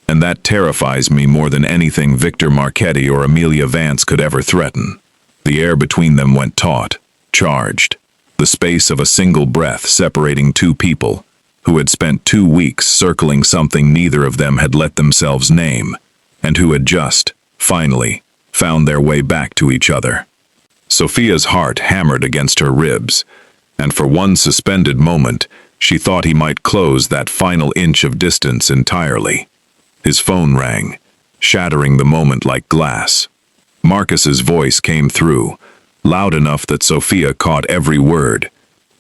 And that terrifies me more than anything Victor Marchetti or Amelia Vance could ever threaten. The air between them went taut, charged, the space of a single breath separating 2 people, who had spent 2 weeks circling something neither of them had let themselves name, and who had just, finally, found their way back to each other. Sophia's heart hammered against her ribs, and for one suspended moment, she thought he might close that final inch of distance entirely. His phone rang, shattering the moment like glass. Marcus's voice came through, loud enough that Sophia caught every word,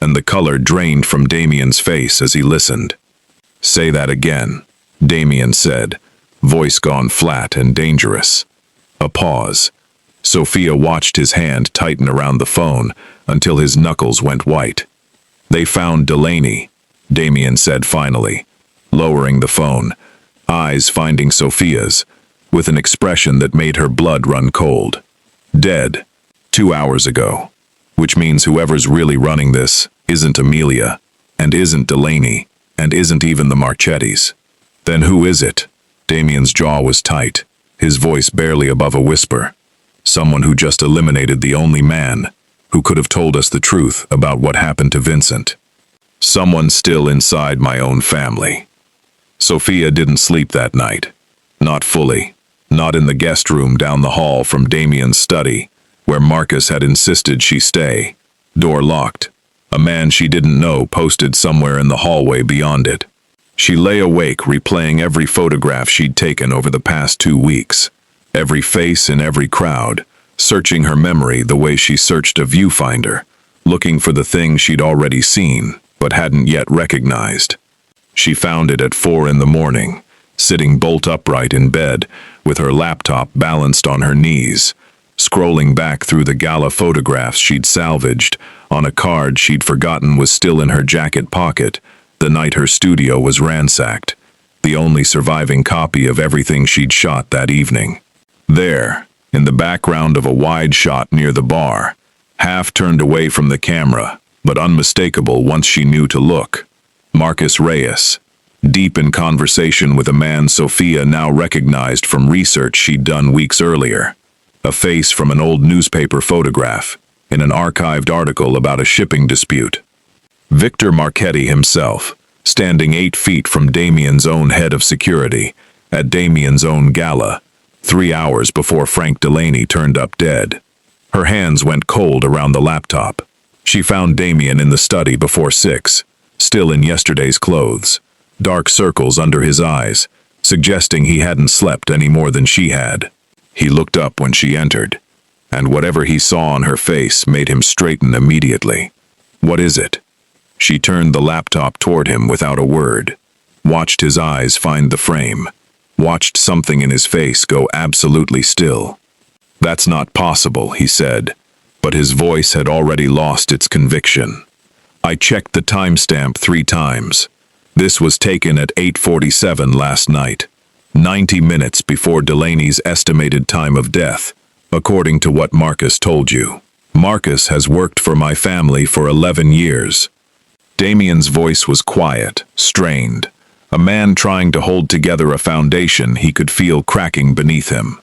and the color drained from Damien's face as he listened. "Say that again," Damien said, voice gone flat and dangerous. A pause. Sophia watched his hand tighten around the phone until his knuckles went white. "They found Delaney," Damien said finally, lowering the phone, eyes finding Sophia's, with an expression that made her blood run cold. "Dead. 2 hours ago. Which means whoever's really running this isn't Amelia, and isn't Delaney, and isn't even the Marchettis. Then who is it?" Damien's jaw was tight, his voice barely above a whisper. "Someone who just eliminated the only man who could have told us the truth about what happened to Vincent. Someone still inside my own family." Sophia didn't sleep that night. Not fully. Not in the guest room down the hall from Damien's study, where Marcus had insisted she stay. Door locked. A man she didn't know posted somewhere in the hallway beyond it. She lay awake replaying every photograph she'd taken over the past 2 weeks. Every face in every crowd, searching her memory the way she searched a viewfinder, looking for the thing she'd already seen, but hadn't yet recognized. She found it at 4 in the morning, sitting bolt upright in bed, with her laptop balanced on her knees, scrolling back through the gala photographs she'd salvaged on a card she'd forgotten was still in her jacket pocket the night her studio was ransacked, the only surviving copy of everything she'd shot that evening. There, in the background of a wide shot near the bar, half turned away from the camera, but unmistakable once she knew to look, Marcus Reyes, deep in conversation with a man Sophia now recognized from research she'd done weeks earlier. A face from an old newspaper photograph, in an archived article about a shipping dispute. Victor Marchetti himself, standing 8 feet from Damien's own head of security, at Damien's own gala, 3 hours before Frank Delaney turned up dead. Her hands went cold around the laptop. She found Damien in the study before 6, still in yesterday's clothes, dark circles under his eyes, suggesting he hadn't slept any more than she had. He looked up when she entered, and whatever he saw on her face made him straighten immediately. "What is it?" She turned the laptop toward him without a word, watched his eyes find the frame, watched something in his face go absolutely still. "That's not possible," he said, but his voice had already lost its conviction. "I checked the timestamp 3 times. This was taken at 8:47 last night, 90 minutes before Delaney's estimated time of death, according to what Marcus told you. Marcus has worked for my family for 11 years. Damien's voice was quiet, strained, a man trying to hold together a foundation he could feel cracking beneath him.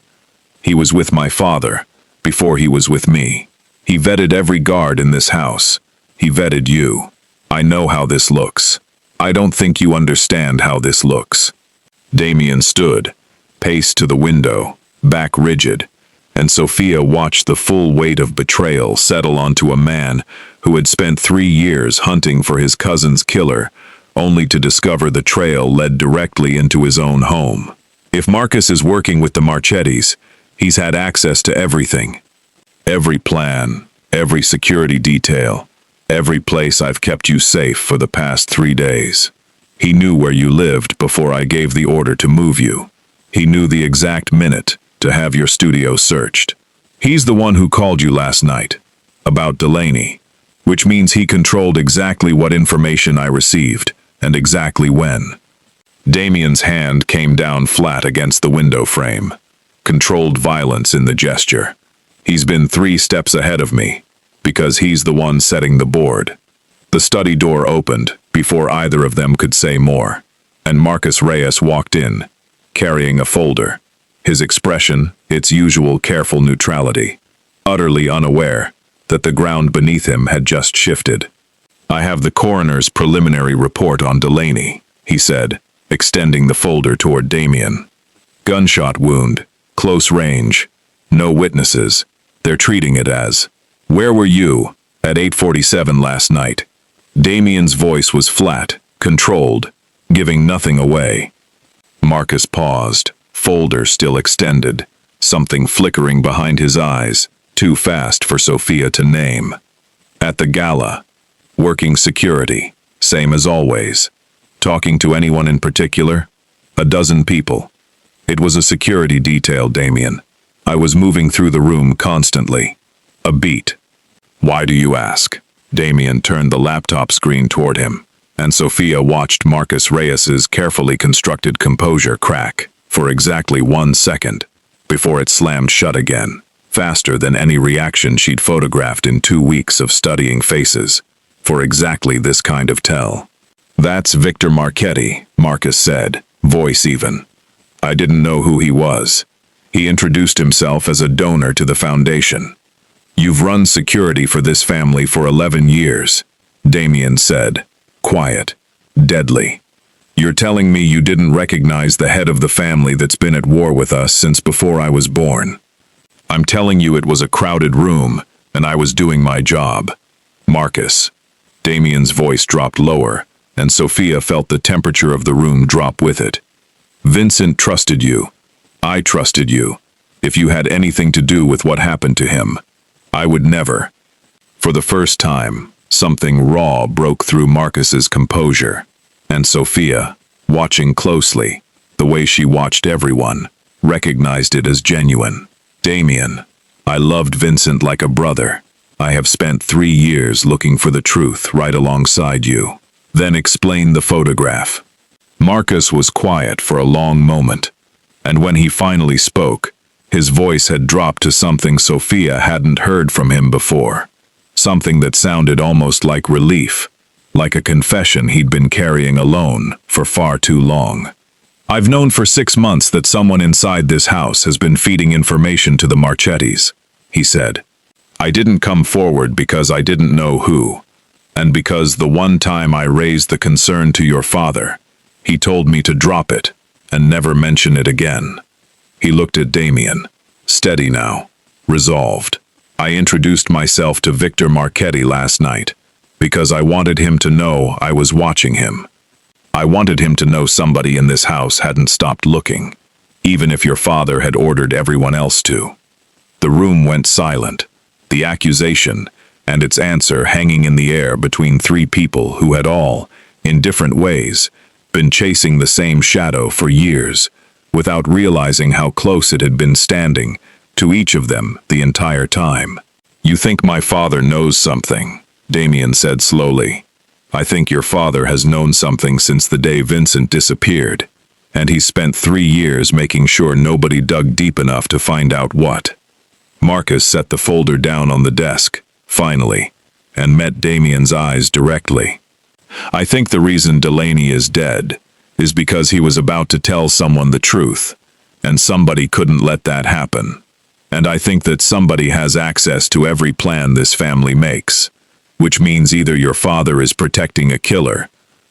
"He was with my father, before he was with me. He vetted every guard in this house. He vetted you. I know how this looks. I don't think you understand how this looks." Damien stood, paced to the window, back rigid, and Sophia watched the full weight of betrayal settle onto a man who had spent 3 years hunting for his cousin's killer, only to discover the trail led directly into his own home. If Marcus is working with the Marchettis, he's had access to everything. Every plan, every security detail, every place I've kept you safe for the past 3 days. He knew where you lived before I gave the order to move you. He knew the exact minute to have your studio searched. He's the one who called you last night, about Delaney, which means he controlled exactly what information I received, and exactly when. Damien's hand came down flat against the window frame, controlled violence in the gesture. He's been 3 steps ahead of me, because he's the one setting the board. The study door opened before either of them could say more, and Marcus Reyes walked in, carrying a folder, his expression its usual careful neutrality, utterly unaware that the ground beneath him had just shifted. I have the coroner's preliminary report on Delaney, he said, extending the folder toward Damien. Gunshot wound, close range, no witnesses. They're treating it as, "Where were you at 8:47 last night?" Damien's voice was flat, controlled, giving nothing away. Marcus paused, folder still extended, something flickering behind his eyes, too fast for Sophia to name. At the gala, working security, same as always. Talking to anyone in particular? A dozen people. It was a security detail, Damien. I was moving through the room constantly. A beat. Why do you ask? Damien turned the laptop screen toward him, and Sophia watched Marcus Reyes's carefully constructed composure crack for exactly 1 second, before it slammed shut again, faster than any reaction she'd photographed in 2 weeks of studying faces, for exactly this kind of tell. That's Victor Marchetti, Marcus said, voice even. I didn't know who he was. He introduced himself as a donor to the foundation. You've run security for this family for 11 years, Damien said, quiet, deadly. You're telling me you didn't recognize the head of the family that's been at war with us since before I was born. I'm telling you it was a crowded room, and I was doing my job. Marcus. Damien's voice dropped lower, and Sophia felt the temperature of the room drop with it. Vincent trusted you. I trusted you. If you had anything to do with what happened to him, I would never. For the first time, something raw broke through Marcus's composure, and Sophia, watching closely, the way she watched everyone, recognized it as genuine. Damien, I loved Vincent like a brother. I have spent 3 years looking for the truth right alongside you. Then explain the photograph. Marcus was quiet for a long moment, and when he finally spoke, his voice had dropped to something Sophia hadn't heard from him before. Something that sounded almost like relief, like a confession he'd been carrying alone for far too long. I've known for 6 months that someone inside this house has been feeding information to the Marchettis, he said. I didn't come forward because I didn't know who, and because the one time I raised the concern to your father, he told me to drop it and never mention it again. He looked at Damien, steady now, resolved. I introduced myself to Victor Marchetti last night because I wanted him to know I was watching him. I wanted him to know somebody in this house hadn't stopped looking, even if your father had ordered everyone else to. The room went silent, the accusation and its answer hanging in the air between 3 people who had all, in different ways, been chasing the same shadow for years, without realizing how close it had been standing to each of them the entire time. You think my father knows something, Damien said slowly. I think your father has known something since the day Vincent disappeared, and he spent 3 years making sure nobody dug deep enough to find out what. Marcus set the folder down on the desk, finally, and met Damien's eyes directly. I think the reason Delaney is dead is because he was about to tell someone the truth, and somebody couldn't let that happen. And I think that somebody has access to every plan this family makes, which means either your father is protecting a killer,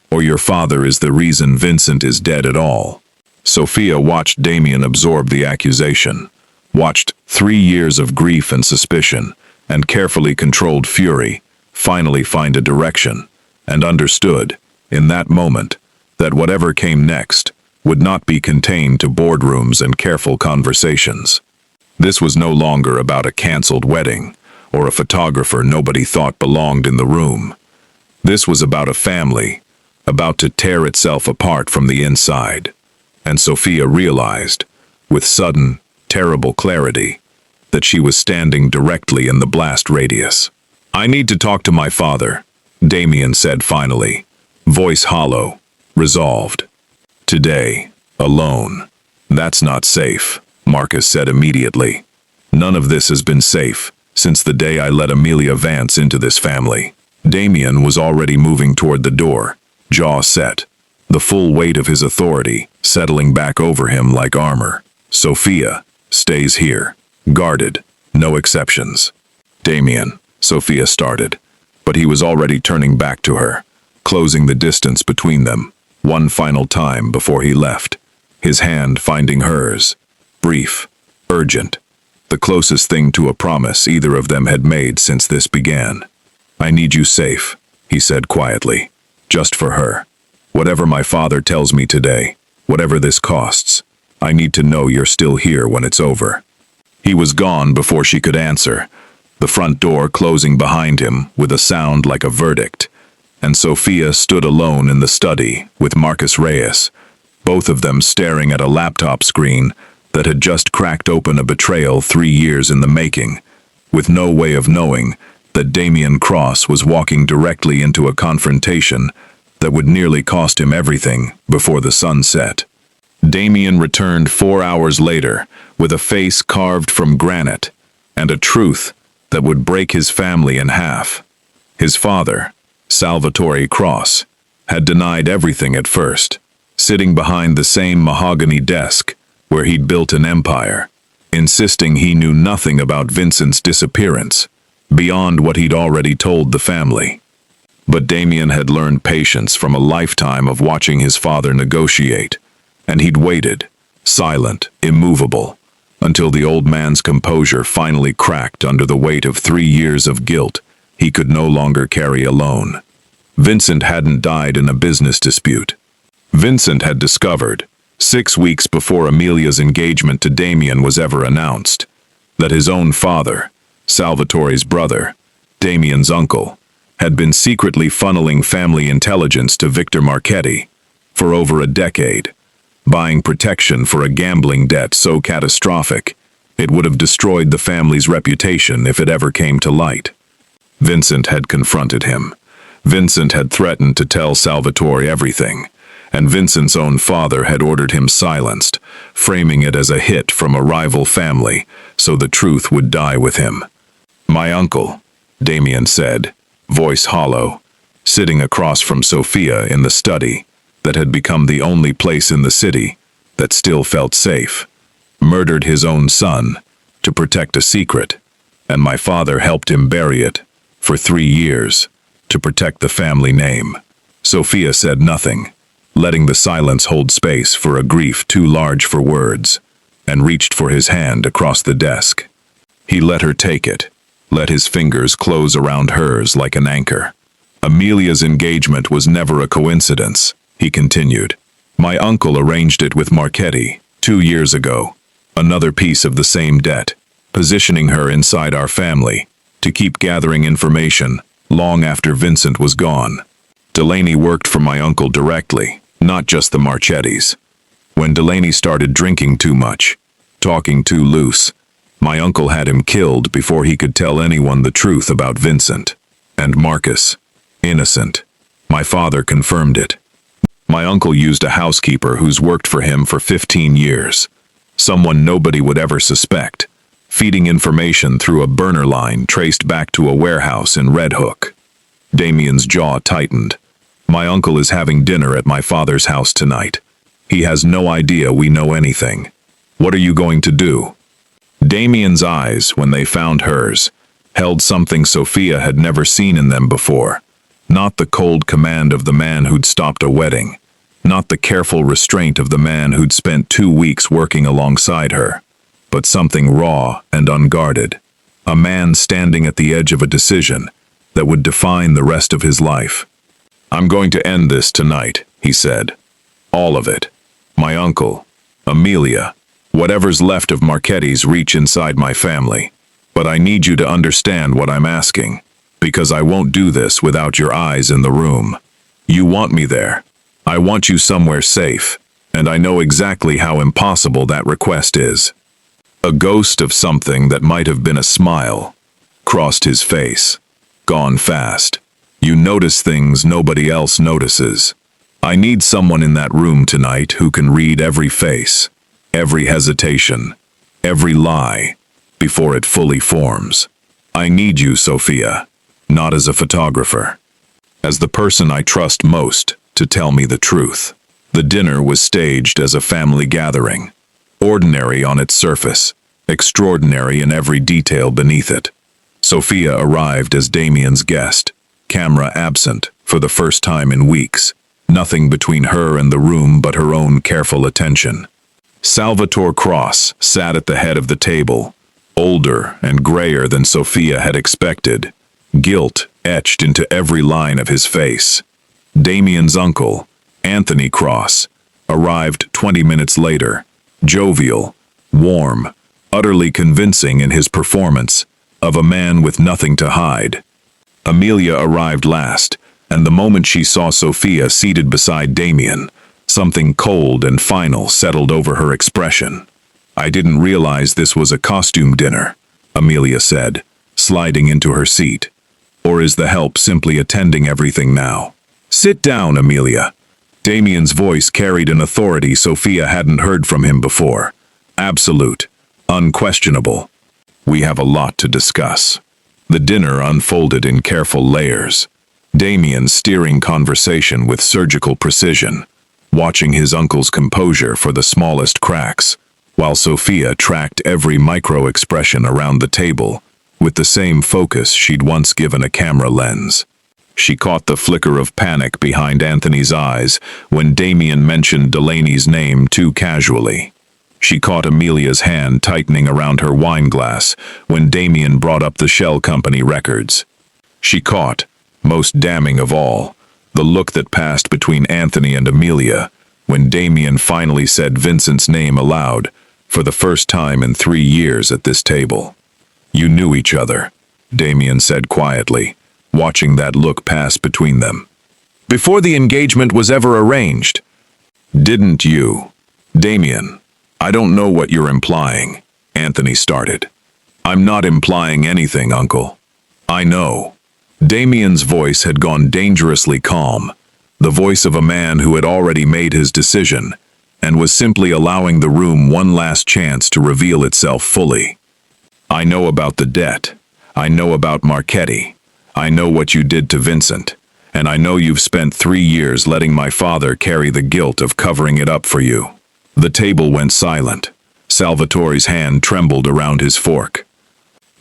or your father is the reason Vincent is dead at all. Sophia watched Damien absorb the accusation, watched 3 years of grief and suspicion, and carefully controlled fury, finally find a direction, and understood, in that moment, that whatever came next would not be contained to boardrooms and careful conversations. This was no longer about a canceled wedding, or a photographer nobody thought belonged in the room. This was about a family, about to tear itself apart from the inside. And Sophia realized, with sudden, terrible clarity, that she was standing directly in the blast radius. I need to talk to my father, Damien said finally, voice hollow, resolved. Today, alone. That's not safe, Marcus said immediately. None of this has been safe since the day I let Amelia Vance into this family. Damien was already moving toward the door, jaw set, the full weight of his authority settling back over him like armor. Sophia stays here, guarded, no exceptions. Damien, Sophia started, but he was already turning back to her, closing the distance between them, one final time before he left, his hand finding hers. Brief, urgent, the closest thing to a promise either of them had made since this began. "I need you safe," he said quietly, "just for her. Whatever my father tells me today, whatever this costs, I need to know you're still here when it's over." He was gone before she could answer, the front door closing behind him with a sound like a verdict, and Sophia stood alone in the study with Marcus Reyes, both of them staring at a laptop screen that had just cracked open a betrayal 3 years in the making, with no way of knowing that Damian Cross was walking directly into a confrontation that would nearly cost him everything before the sun set. Damian returned 4 hours later with a face carved from granite and a truth that would break his family in half. His father, Salvatore Cross, had denied everything at first, sitting behind the same mahogany desk where he'd built an empire, insisting he knew nothing about Vincent's disappearance, beyond what he'd already told the family. But Damian had learned patience from a lifetime of watching his father negotiate, and he'd waited, silent, immovable, until the old man's composure finally cracked under the weight of 3 years of guilt he could no longer carry alone. Vincent hadn't died in a business dispute. Vincent had discovered, 6 weeks before Amelia's engagement to Damian was ever announced, that his own father, Salvatore's brother, Damian's uncle, had been secretly funneling family intelligence to Victor Marchetti for over a decade, buying protection for a gambling debt so catastrophic it would have destroyed the family's reputation if it ever came to light. Vincent had confronted him. Vincent had threatened to tell Salvatore everything, and Vincent's own father had ordered him silenced, framing it as a hit from a rival family so the truth would die with him. "My uncle," Damian said, voice hollow, sitting across from Sophia in the study that had become the only place in the city that still felt safe, "murdered his own son to protect a secret, and my father helped him bury it for 3 years to protect the family name." Sophia said nothing, letting the silence hold space for a grief too large for words, and reached for his hand across the desk. He let her take it, let his fingers close around hers like an anchor. "Amelia's engagement was never a coincidence," he continued. "My uncle arranged it with Marchetti 2 years ago, another piece of the same debt, positioning her inside our family to keep gathering information long after Vincent was gone. Delaney worked for my uncle directly, not just the Marchettis. When Delaney started drinking too much, talking too loose, my uncle had him killed before he could tell anyone the truth about Vincent. And Marcus, innocent. My father confirmed it. My uncle used a housekeeper who's worked for him for 15 years, someone nobody would ever suspect, feeding information through a burner line traced back to a warehouse in Red Hook." Damian's jaw tightened. "My uncle is having dinner at my father's house tonight. He has no idea we know anything. What are you going to do?" Damian's eyes, when they found hers, held something Sophia had never seen in them before. Not the cold command of the man who'd stopped a wedding, not the careful restraint of the man who'd spent 2 weeks working alongside her, but something raw and unguarded. A man standing at the edge of a decision that would define the rest of his life. "I'm going to end this tonight," he said. "All of it. My uncle, Amelia, whatever's left of Marchetti's reach inside my family. But I need you to understand what I'm asking, because I won't do this without your eyes in the room. You want me there. I want you somewhere safe, and I know exactly how impossible that request is." A ghost of something that might have been a smile crossed his face. "Gone fast. You notice things nobody else notices. I need someone in that room tonight who can read every face, every hesitation, every lie, before it fully forms. I need you, Sophia, not as a photographer, as the person I trust most to tell me the truth." The dinner was staged as a family gathering, ordinary on its surface, extraordinary in every detail beneath it. Sophia arrived as Damian's guest, camera absent for the first time in weeks. Nothing between her and the room but her own careful attention. Salvatore Cross sat at the head of the table, older and grayer than Sophia had expected, guilt etched into every line of his face. Damien's uncle, Anthony Cross, arrived 20 minutes later, jovial, warm, utterly convincing in his performance of a man with nothing to hide. Amelia arrived last, and the moment she saw Sophia seated beside Damien, something cold and final settled over her expression. "I didn't realize this was a costume dinner," Amelia said, sliding into her seat. "Or is the help simply attending everything now?" "Sit down, Amelia." Damien's voice carried an authority Sophia hadn't heard from him before. Absolute, unquestionable. "We have a lot to discuss." The dinner unfolded in careful layers, Damien steering conversation with surgical precision, watching his uncle's composure for the smallest cracks, while Sophia tracked every micro-expression around the table with the same focus she'd once given a camera lens. She caught the flicker of panic behind Anthony's eyes when Damien mentioned Delaney's name too casually. She caught Amelia's hand tightening around her wine glass when Damien brought up the Shell Company records. She caught, most damning of all, the look that passed between Anthony and Amelia when Damien finally said Vincent's name aloud for the first time in 3 years at this table. "You knew each other," Damien said quietly, watching that look pass between them. "Before the engagement was ever arranged." "Didn't you?" "Damien, I don't know what you're implying," Anthony started. "I'm not implying anything, Uncle." "I know." Damien's voice had gone dangerously calm, the voice of a man who had already made his decision and was simply allowing the room one last chance to reveal itself fully. "I know about the debt. I know about Marchetti. I know what you did to Vincent, and I know you've spent 3 years letting my father carry the guilt of covering it up for you." The table went silent. Salvatore's hand trembled around his fork.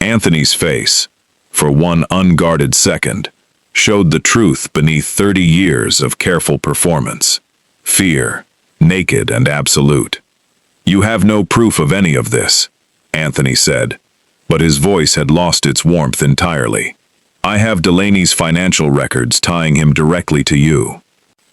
Anthony's face, for one unguarded second, showed the truth beneath 30 years of careful performance. Fear, naked and absolute. "You have no proof of any of this," Anthony said, but his voice had lost its warmth entirely. "I have Delaney's financial records tying him directly to you."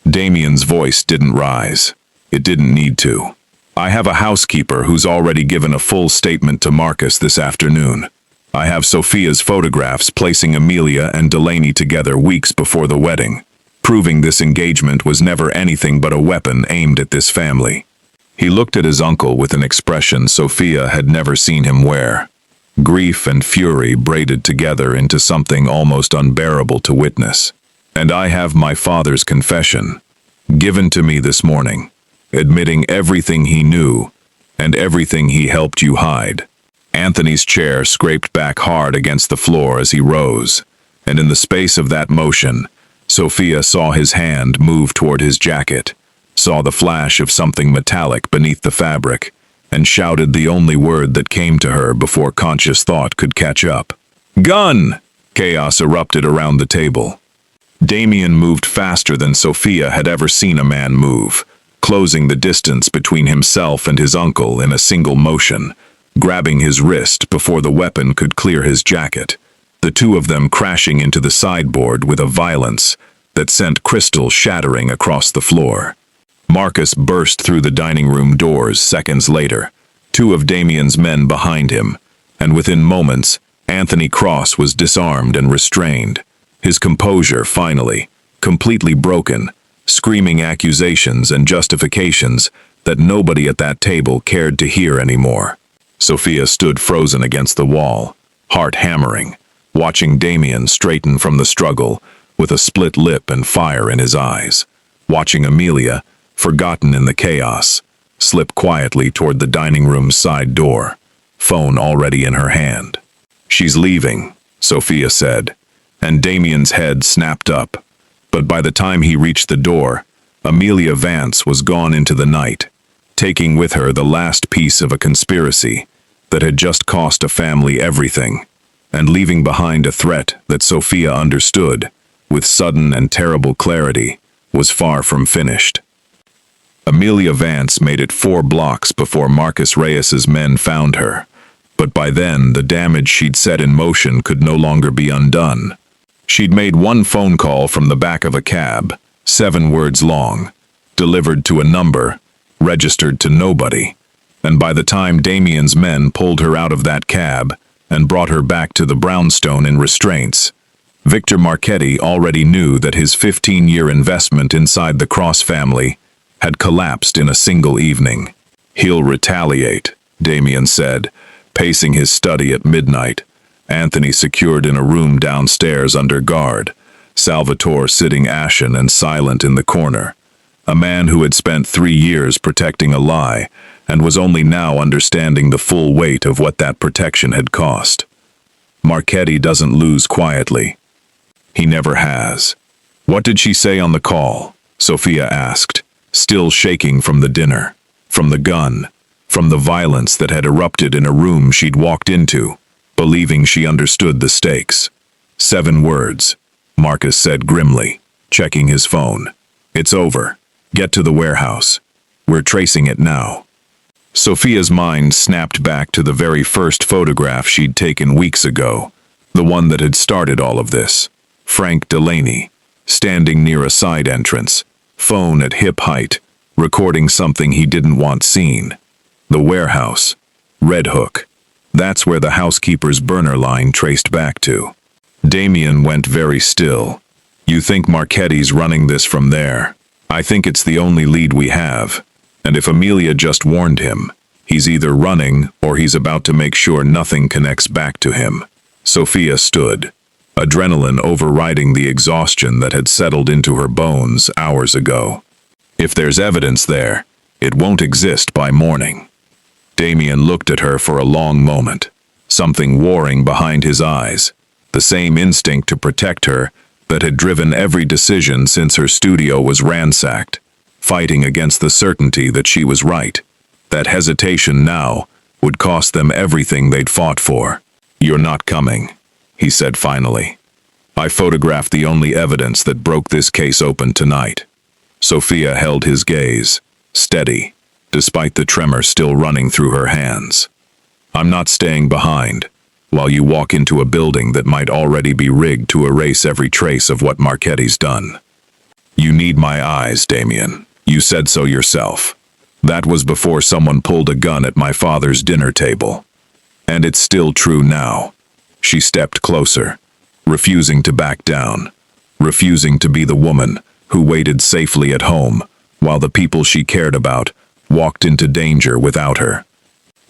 Damien's voice didn't rise. It didn't need to. "I have a housekeeper who's already given a full statement to Marcus this afternoon. I have Sophia's photographs placing Amelia and Delaney together weeks before the wedding, proving this engagement was never anything but a weapon aimed at this family." He looked at his uncle with an expression Sophia had never seen him wear. Grief and fury braided together into something almost unbearable to witness. "And I have my father's confession, given to me this morning, admitting everything he knew and everything he helped you hide." Anthony's chair scraped back hard against the floor as he rose, and in the space of that motion, Sophia saw his hand move toward his jacket, saw the flash of something metallic beneath the fabric, and shouted the only word that came to her before conscious thought could catch up. "Gun!" Chaos erupted around the table. Damien moved faster than Sophia had ever seen a man move, closing the distance between himself and his uncle in a single motion, grabbing his wrist before the weapon could clear his jacket, the two of them crashing into the sideboard with a violence that sent crystal shattering across the floor. Marcus burst through the dining room doors seconds later, 2 of Damien's men behind him, and within moments, Anthony Cross was disarmed and restrained, his composure finally, completely broken, screaming accusations and justifications that nobody at that table cared to hear anymore. Sophia stood frozen against the wall, heart hammering, watching Damien straighten from the struggle with a split lip and fire in his eyes, watching Amelia, forgotten in the chaos, slip quietly toward the dining room's side door, phone already in her hand. "She's leaving," Sophia said, and Damien's head snapped up, but by the time he reached the door, Amelia Vance was gone into the night, taking with her the last piece of a conspiracy that had just cost a family everything, and leaving behind a threat that Sophia understood with sudden and terrible clarity, was far from finished. Amelia Vance made it 4 blocks before Marcus Reyes's men found her, but by then the damage she'd set in motion could no longer be undone. She'd made 1 phone call from the back of a cab, 7 words long, delivered to a number, registered to nobody, and by the time Damien's men pulled her out of that cab and brought her back to the brownstone in restraints, Victor Marchetti already knew that his 15-year investment inside the Cross family had collapsed in a single evening. "He'll retaliate," Damien said, pacing his study at midnight, Anthony secured in a room downstairs under guard, Salvatore sitting ashen and silent in the corner, a man who had spent 3 years protecting a lie and was only now understanding the full weight of what that protection had cost. Marchetti doesn't lose quietly. He never has. "What did she say on the call?" Sophia asked, still shaking from the dinner, from the gun, from the violence that had erupted in a room she'd walked into, believing she understood the stakes. 7 words, Marcus said grimly, checking his phone. "It's over. Get to the warehouse. We're tracing it now." Sophia's mind snapped back to the very first photograph she'd taken weeks ago, the one that had started all of this. Frank Delaney, standing near a side entrance, phone at hip height, recording something he didn't want seen. The warehouse. Red Hook. That's where the housekeeper's burner line traced back to. Damien went very still. "You think Marchetti's running this from there? I think it's the only lead we have. And if Amelia just warned him, he's either running or he's about to make sure nothing connects back to him." Sophia stood, adrenaline overriding the exhaustion that had settled into her bones hours ago. "If there's evidence there, it won't exist by morning." Damien looked at her for a long moment, something warring behind his eyes, the same instinct to protect her that had driven every decision since her studio was ransacked, fighting against the certainty that she was right. That hesitation now would cost them everything they'd fought for. "You're not coming," he said finally. "I photographed the only evidence that broke this case open tonight." Sophia held his gaze, steady, despite the tremor still running through her hands. "I'm not staying behind, while you walk into a building that might already be rigged to erase every trace of what Marchetti's done. You need my eyes, Damien. You said so yourself. That was before someone pulled a gun at my father's dinner table. And it's still true now." She stepped closer, refusing to back down, refusing to be the woman who waited safely at home while the people she cared about walked into danger without her.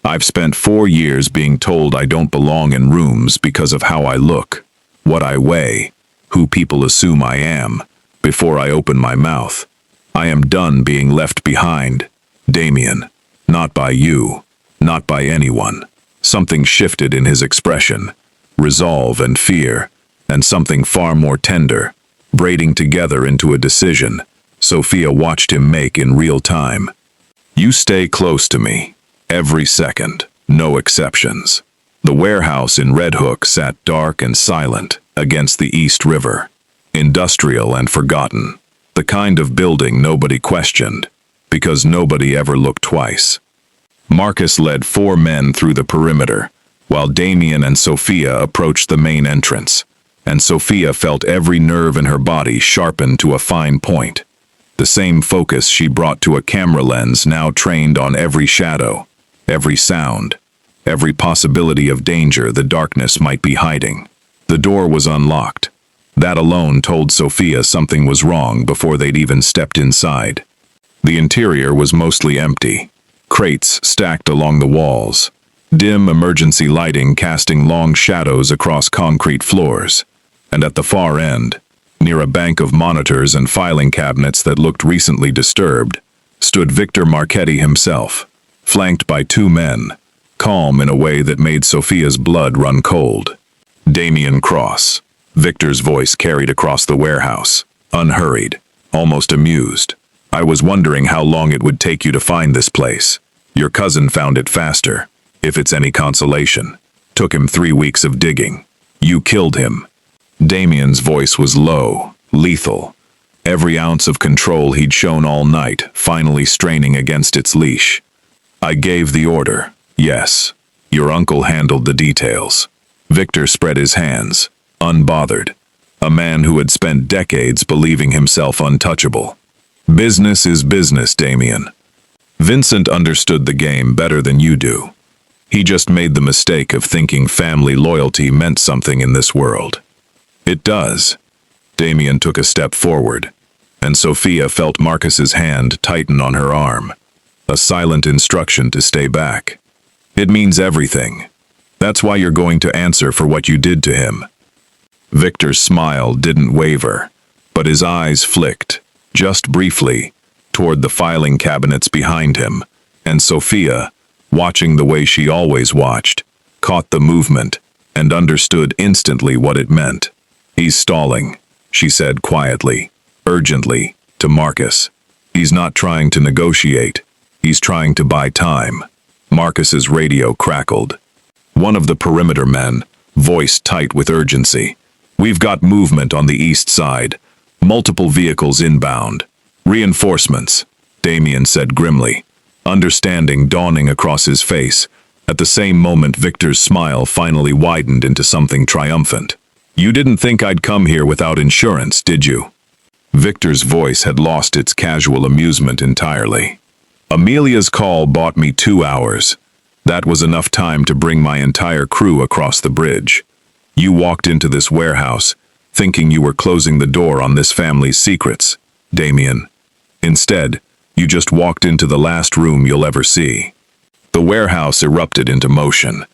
"I've spent 4 years being told I don't belong in rooms because of how I look, what I weigh, who people assume I am, before I open my mouth. I am done being left behind, Damien. Not by you, not by anyone." Something shifted in his expression, resolve and fear, and something far more tender, braiding together into a decision Sophia watched him make in real time. "You stay close to me, every second, no exceptions." The warehouse in Red Hook sat dark and silent against the East River, industrial and forgotten, the kind of building nobody questioned, because nobody ever looked twice. Marcus led 4 men through the perimeter, while Damien and Sophia approached the main entrance, and Sophia felt every nerve in her body sharpen to a fine point. The same focus she brought to a camera lens now trained on every shadow, every sound, every possibility of danger the darkness might be hiding. The door was unlocked. That alone told Sophia something was wrong before they'd even stepped inside. The interior was mostly empty, crates stacked along the walls, dim emergency lighting casting long shadows across concrete floors, and at the far end, near a bank of monitors and filing cabinets that looked recently disturbed, stood Victor Marchetti himself, flanked by 2 men, calm in a way that made Sophia's blood run cold. "Damien Cross," Victor's voice carried across the warehouse, unhurried, almost amused. "I was wondering how long it would take you to find this place. Your cousin found it faster, if it's any consolation. Took him 3 weeks of digging. You killed him." Damien's voice was low, lethal. Every ounce of control he'd shown all night, finally straining against its leash. I gave the order, yes. Your uncle handled the details. Victor spread his hands, unbothered. A man who had spent decades believing himself untouchable. Business is business, Damien. Vincent understood the game better than you do. He just made the mistake of thinking family loyalty meant something in this world. It does. Damien took a step forward, and Sophia felt Marcus's hand tighten on her arm. A silent instruction to stay back. It means everything. That's why you're going to answer for what you did to him. Victor's smile didn't waver, but his eyes flicked, just briefly, toward the filing cabinets behind him, and Sophia, watching the way she always watched, caught the movement and understood instantly what it meant. He's stalling, she said quietly, urgently, to Marcus. He's not trying to negotiate. He's trying to buy time. Marcus's radio crackled. One of the perimeter men, voice tight with urgency. We've got movement on the east side. Multiple vehicles inbound. Reinforcements, Damien said grimly, understanding dawning across his face. At the same moment, Victor's smile finally widened into something triumphant. You didn't think I'd come here without insurance, did you? Victor's voice had lost its casual amusement entirely. Amelia's call bought me 2 hours. That was enough time to bring my entire crew across the bridge. You walked into this warehouse, thinking you were closing the door on this family's secrets, Damien. Instead, you just walked into the last room you'll ever see. The warehouse erupted into motion.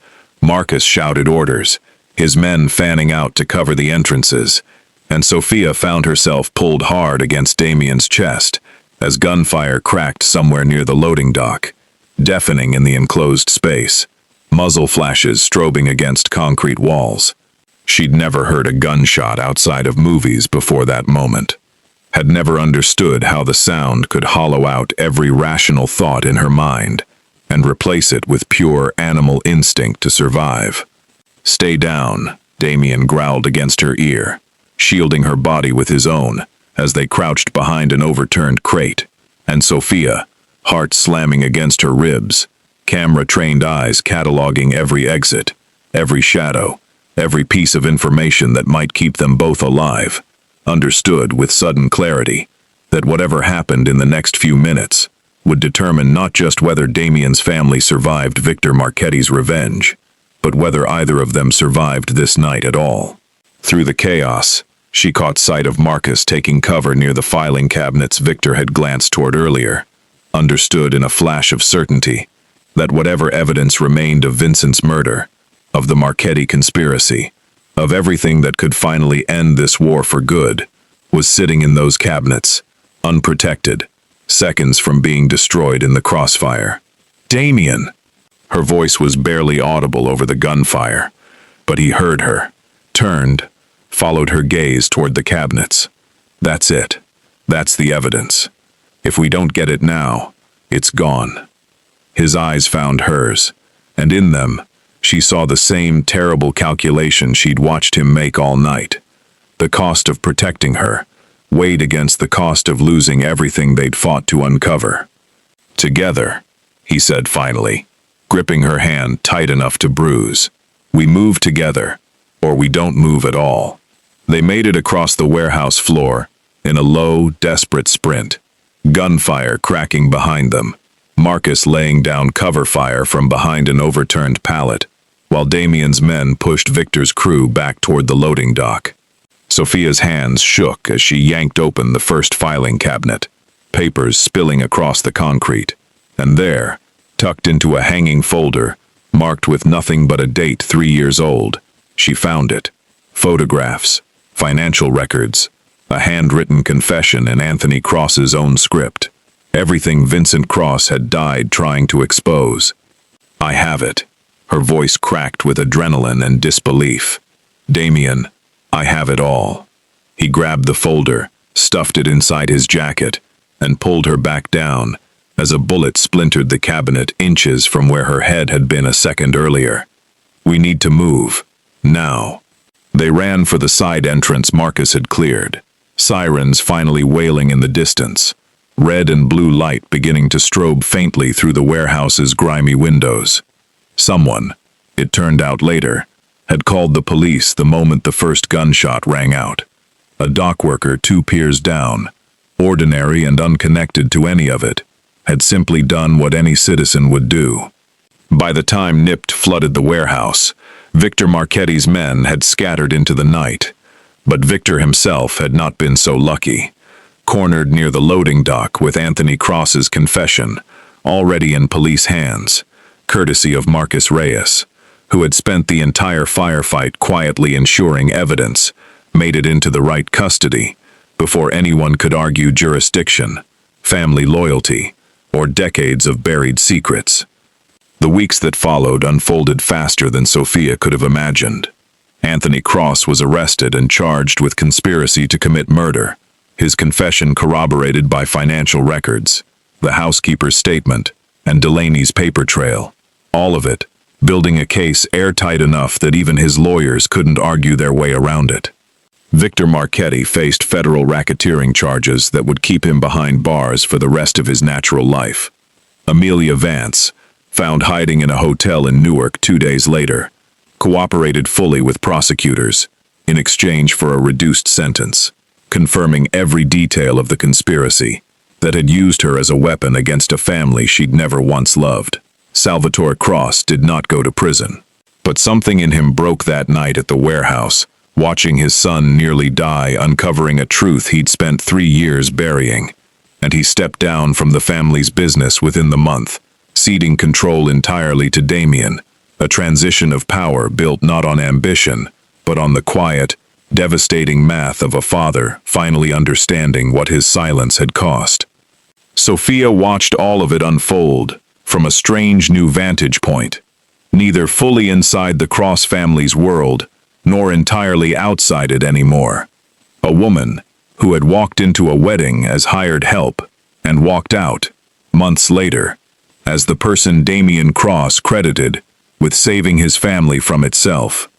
Marcus shouted orders, his men fanning out to cover the entrances, and Sophia found herself pulled hard against Damien's chest as gunfire cracked somewhere near the loading dock, deafening in the enclosed space, muzzle flashes strobing against concrete walls. She'd never heard a gunshot outside of movies before that moment, had never understood how the sound could hollow out every rational thought in her mind and replace it with pure animal instinct to survive. Stay down, Damien growled against her ear, shielding her body with his own as they crouched behind an overturned crate, and Sophia, heart slamming against her ribs, camera-trained eyes cataloging every exit, every shadow, every piece of information that might keep them both alive, understood with sudden clarity that whatever happened in the next few minutes would determine not just whether Damien's family survived Victor Marchetti's revenge, but whether either of them survived this night at all. Through the chaos, she caught sight of Marcus taking cover near the filing cabinets Victor had glanced toward earlier, understood in a flash of certainty that whatever evidence remained of Vincent's murder, of the Marchetti conspiracy, of everything that could finally end this war for good, was sitting in those cabinets, unprotected, seconds from being destroyed in the crossfire. Damien! Her voice was barely audible over the gunfire, but he heard her, turned, followed her gaze toward the cabinets. That's it. That's the evidence. If we don't get it now, it's gone. His eyes found hers, and in them, she saw the same terrible calculation she'd watched him make all night. The cost of protecting her, weighed against the cost of losing everything they'd fought to uncover. Together, he said finally, gripping her hand tight enough to bruise. We move together, or we don't move at all. They made it across the warehouse floor, in a low, desperate sprint, gunfire cracking behind them, Marcus laying down cover fire from behind an overturned pallet, while Damien's men pushed Victor's crew back toward the loading dock. Sophia's hands shook as she yanked open the first filing cabinet, papers spilling across the concrete, and there, tucked into a hanging folder, marked with nothing but a date 3 years old, she found it. Photographs, financial records, a handwritten confession in Anthony Cross's own script. Everything Vincent Cross had died trying to expose. I have it. Her voice cracked with adrenaline and disbelief. Damien, I have it all. He grabbed the folder, stuffed it inside his jacket, and pulled her back down as a bullet splintered the cabinet inches from where her head had been a second earlier. We need to move. Now. They ran for the side entrance Marcus had cleared, Sirens finally wailing in the distance, red and blue light beginning to strobe faintly through the warehouse's grimy windows. Someone, it turned out later, had called the police the moment the first gunshot rang out. A dock worker 2 piers down, ordinary and unconnected to any of it, had simply done what any citizen would do. By the time NIPT flooded the warehouse, Victor Marchetti's men had scattered into the night, but Victor himself had not been so lucky. Cornered near the loading dock with Anthony Cross's confession, already in police hands, courtesy of Marcus Reyes, who had spent the entire firefight quietly ensuring evidence made it into the right custody before anyone could argue jurisdiction, family loyalty, or decades of buried secrets. The weeks that followed unfolded faster than Sophia could have imagined. Anthony Cross was arrested and charged with conspiracy to commit murder, his confession corroborated by financial records, the housekeeper's statement, and Delaney's paper trail. All of it, building a case airtight enough that even his lawyers couldn't argue their way around it. Victor Marchetti faced federal racketeering charges that would keep him behind bars for the rest of his natural life. Amelia Vance, found hiding in a hotel in Newark 2 days later, cooperated fully with prosecutors in exchange for a reduced sentence, confirming every detail of the conspiracy that had used her as a weapon against a family she'd never once loved. Salvatore Cross did not go to prison, but something in him broke that night at the warehouse, watching his son nearly die, uncovering a truth he'd spent 3 years burying, and he stepped down from the family's business within the month, ceding control entirely to Damien, a transition of power built not on ambition, but on the quiet, devastating math of a father finally understanding what his silence had cost. Sophia watched all of it unfold from a strange new vantage point, neither fully inside the Cross family's world, nor entirely outside it anymore. A woman who had walked into a wedding as hired help and walked out, months later, as the person Damien Cross credited with saving his family from itself.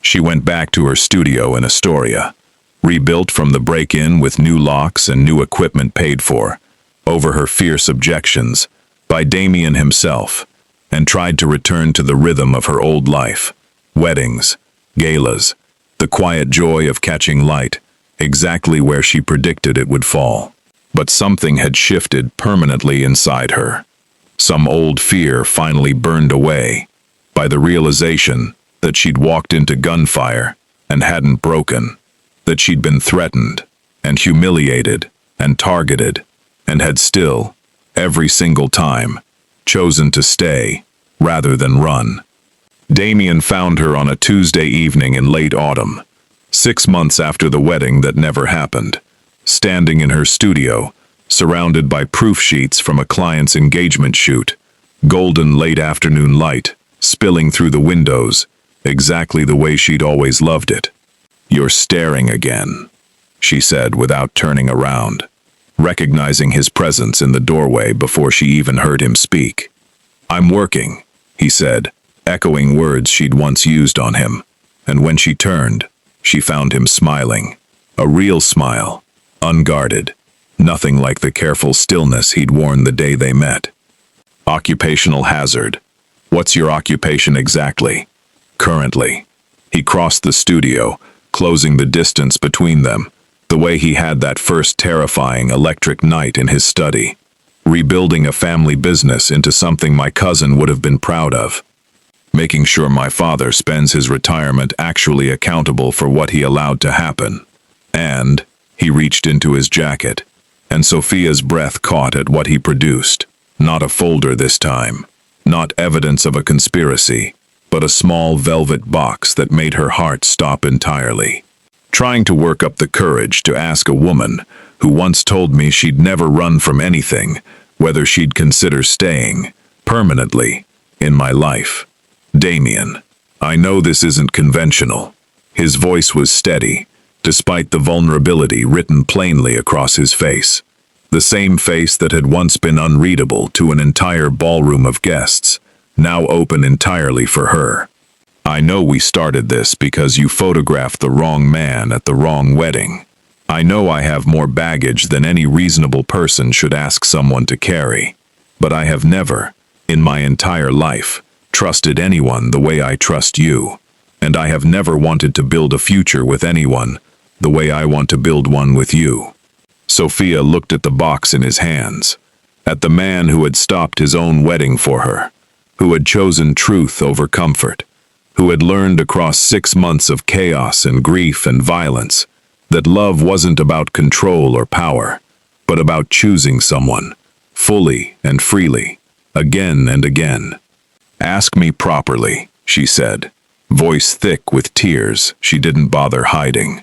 She went back to her studio in Astoria, rebuilt from the break-in with new locks and new equipment paid for, over her fierce objections, by Damien himself, and tried to return to the rhythm of her old life. Weddings, galas, the quiet joy of catching light, exactly where she predicted it would fall. But something had shifted permanently inside her. Some old fear finally burned away by the realization that she'd walked into gunfire and hadn't broken, that she'd been threatened and humiliated and targeted, and had still, every single time, chosen to stay rather than run. Damien found her on a Tuesday evening in late autumn, 6 months after the wedding that never happened, standing in her studio, surrounded by proof sheets from a client's engagement shoot, golden late afternoon light spilling through the windows, exactly the way she'd always loved it. "You're staring again," she said without turning around, recognizing his presence in the doorway before she even heard him speak. "I'm working," he said, echoing words she'd once used on him, and when she turned, she found him smiling. A real smile, unguarded, nothing like the careful stillness he'd worn the day they met. "Occupational hazard. What's your occupation exactly?" "Currently." He crossed the studio, closing the distance between them, the way he had that first terrifying electric night in his study. "Rebuilding a family business into something my cousin would have been proud of. Making sure my father spends his retirement actually accountable for what he allowed to happen." And he reached into his jacket, and Sophia's breath caught at what he produced. Not a folder this time, not evidence of a conspiracy, but a small velvet box that made her heart stop entirely. Trying to work up the courage to ask a woman who once told me she'd never run from anything, whether she'd consider staying, permanently, in my life. "Damien, I know this isn't conventional." His voice was steady, despite the vulnerability written plainly across his face. The same face that had once been unreadable to an entire ballroom of guests, now open entirely for her. "I know we started this because you photographed the wrong man at the wrong wedding. I know I have more baggage than any reasonable person should ask someone to carry, but I have never, in my entire life, trusted anyone the way I trust you, and I have never wanted to build a future with anyone the way I want to build one with you. Sophia looked at the box in his hands, at the man who had stopped his own wedding for her, who had chosen truth over comfort, who had learned across 6 months of chaos and grief and violence that love wasn't about control or power, but about choosing someone, fully and freely, again and again. "Ask me properly," she said, voice thick with tears she didn't bother hiding.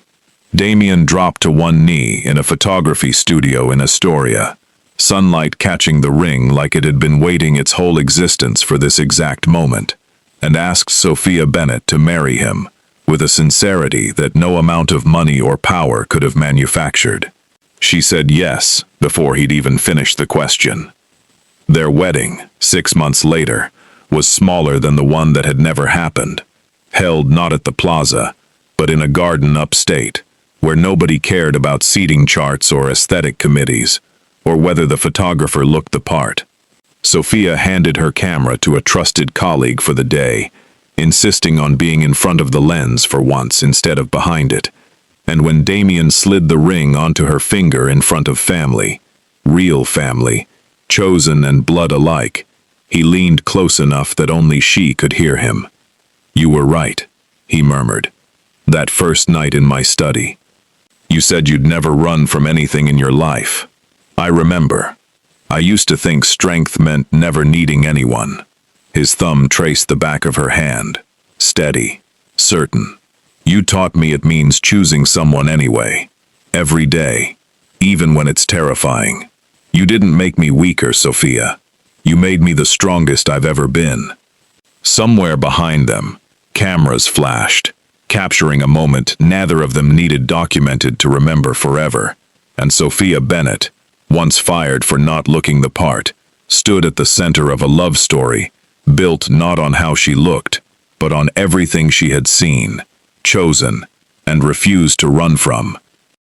Damien dropped to one knee in a photography studio in Astoria, sunlight catching the ring like it had been waiting its whole existence for this exact moment, and asked Sophia Bennett to marry him, with a sincerity that no amount of money or power could have manufactured. She said yes before he'd even finished the question. Their wedding, 6 months later, was smaller than the one that had never happened, held not at the plaza, but in a garden upstate, where nobody cared about seating charts or aesthetic committees, or whether the photographer looked the part. Sophia handed her camera to a trusted colleague for the day, insisting on being in front of the lens for once instead of behind it, and when Damien slid the ring onto her finger in front of family, real family, chosen and blood alike, he leaned close enough that only she could hear him. "You were right," he murmured, "that first night in my study. You said you'd never run from anything in your life. I remember. I used to think strength meant never needing anyone." His thumb traced the back of her hand. Steady, certain. "You taught me it means choosing someone anyway. Every day. Even when it's terrifying. You didn't make me weaker, Sophia. You made me the strongest I've ever been." Somewhere behind them, cameras flashed, capturing a moment neither of them needed documented to remember forever, and Sophia Bennett, once fired for not looking the part, stood at the center of a love story built not on how she looked, but on everything she had seen, chosen, and refused to run from.